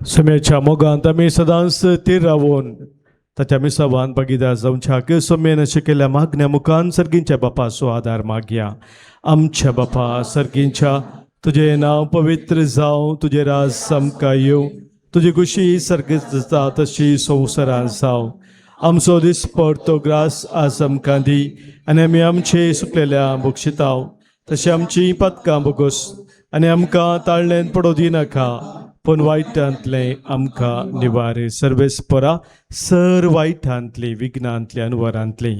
सोम्याच्या मोगांत आमी सदांच तीर रावून ताच्या मिसावान भागीदार जावच्याक सोम्येन शिकयल्या मागण्या मुखान सर्गींच्या बापाचो आदार मागया. आमच्या बापा सर्गींच्या, तुजें नांव पवित्र जावं, तुजें राज आमकां येवं, तुजी खुशी सर्गीत जाता तशी संवसारांत जावं. आमचो दिसपट तो ग्रास आज आमकां दी, आनी आमी आमचे सुकलेल्या बक्षिताव तशी आमची पदकां बोगोस, आनी आमकां ताळणेन पडो दिनाका, पण वायटांतले आमकां निवार. सर्वेस्परा सर वायटांतली, विघ्नांतली, अनुवारांतली,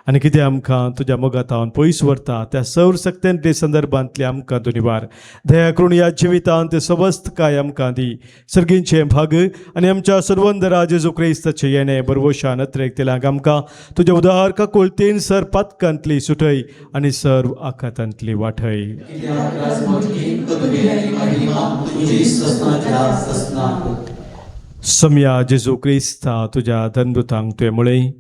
आनी कितें आमकां तुज्या मोगातावन पयस व्हरता त्या सौर सक्तेंतले संदर्भांतले आमकां तूं निवार. दया करून ह्या जिवितांत सवस्त काय आमकां दी. सर्गींचे भाग आनी आमच्या सर्वंदरा जेजू क्रिस्ताचे येणे बरवशान नत्रेक तेलांक आमकां तुज्या उदार काकुळतेन सर पातकांतली सुटय आनी सर्व आखातांतली वाठय. सम्या जेजू क्रिस्ता तुज्या धनमृतांक तुवें म्हळें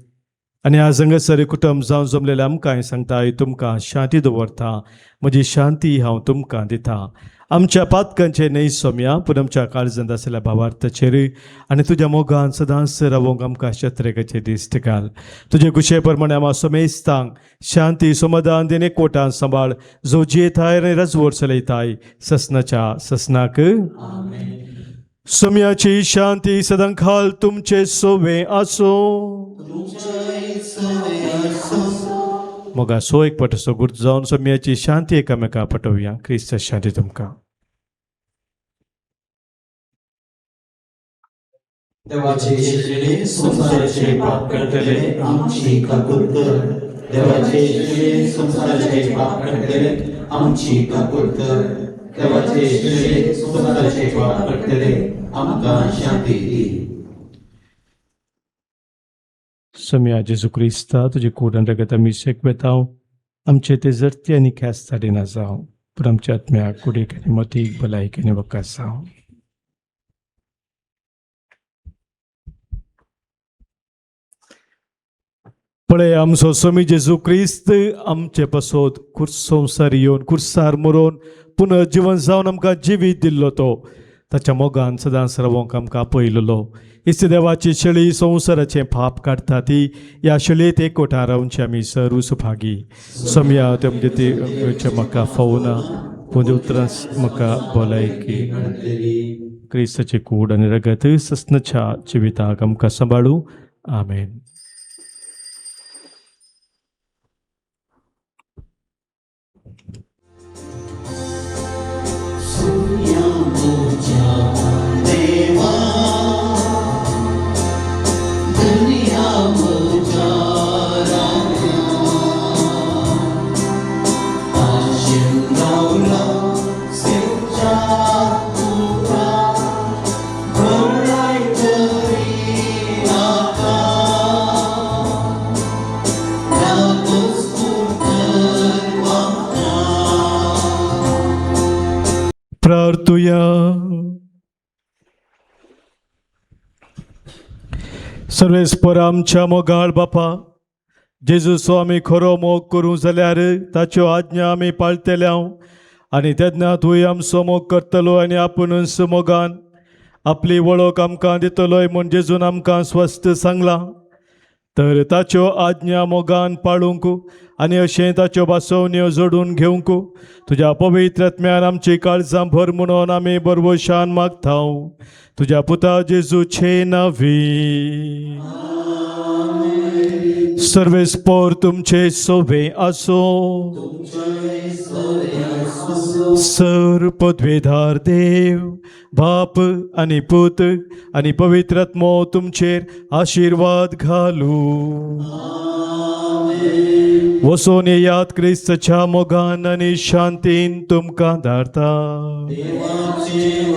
आनी आज हांगासर कुटुंब जावं जमलेले आमकां सांगताय, तुमकां शांती दवरता, म्हजी शांती हांव तुमकां दिता. आमच्या पातकांचे न्हय सोम्या, पूण आमच्या काळजांत आसलेल्या भावार्थाचेर आनी तुज्या मोगान सदांच रावोंक आमकां शत्रेकाचे दिश्ट घाल. तुजे कुशे प्रमाणे आमी सोमेस्तांक शांती समाधान देन एकवटान सांबाळ, जो जियेताय आनी राजवट चलयताय ससनाच्या ससनाक. सोम्याची शांती सदांखाल तुमचे सोवे आसो. मोगा सो एक पटसो गुर्त जावन सोम्याची शांती एकामेका पटोवया. क्रिस्त शांती तुमकां. देवाचे शिक्षणे संसाराचे पाप करतले आमची काकूट कर. देवाचे शिक्षणे संसाराचे पाप करतले आमची काकूट कर. देवाचे शिक्षणे संसाराचे पाप करतले आमकां शांती दी. सम्या जेजू क्रिस्ता तुजे कोडन रगत आमी शेकवेताव, आमचे ते जरती आनी ख्यास्ताडी ना जावं, पूण आमच्या आत्म्याक कुडीक आनी मतीक भलायक आनी वकास जावं. पळय आमचो स्वामी जेजू क्रिस्त आमचे पासोद संवसार येवन कुर्सार मरोवन पुनर्जीवन जावन आमकां जिवीत दिल्लो तो ताच्या मोगान सदांच रावोंक आमकां आपयलेलो. इस्त देवाची शेळी संवसाराचें पाप काडटा ती ह्या शेळयेत एकवटान रावचे आमी सर्व सुभागी. सम्या ते म्हणजे ती म्हाका फावना, पूण उतरां म्हाका भलायकी. क्रिस्ताची कूड आनी रगत ससनाच्या जिविताक आमकां सांबाळूं. आमेन. प्रार्थुया. सर्वेस्पर आमच्या मोगाळ बापा, जेजू स्वामी खरो मोग करूं जाल्यार ताच्यो आज्ञा आमी पाळटल्यो आनी तेन्ना तुवें आमचो मोग करतलो आनी आपुणूच मोगान आपली वळख आमकां दितलोय म्हूण जेजून आमकां स्वस्थ सांगलां. तर ताच्यो आज्ञा मोगान पाळूंक आनी अशें ताच्यो बासवण्यो जोडून घेवंक तुज्या पवित्र आत्म्यान आमची काळजां भर म्हणून आमी बरवशान मागता. तुज्या पुता जेजूचे नांवी. सर्वेस्पोर तुमचे सोवे असो. सर पदवेधार देव बाप आणि पुत आणि पवित्रात्मो तुमचेर आशीर्वाद घालू. वसोन येयात क्रिस्तच्या मोगान आणि शांतीन तुमकां धाडटा. देवाचे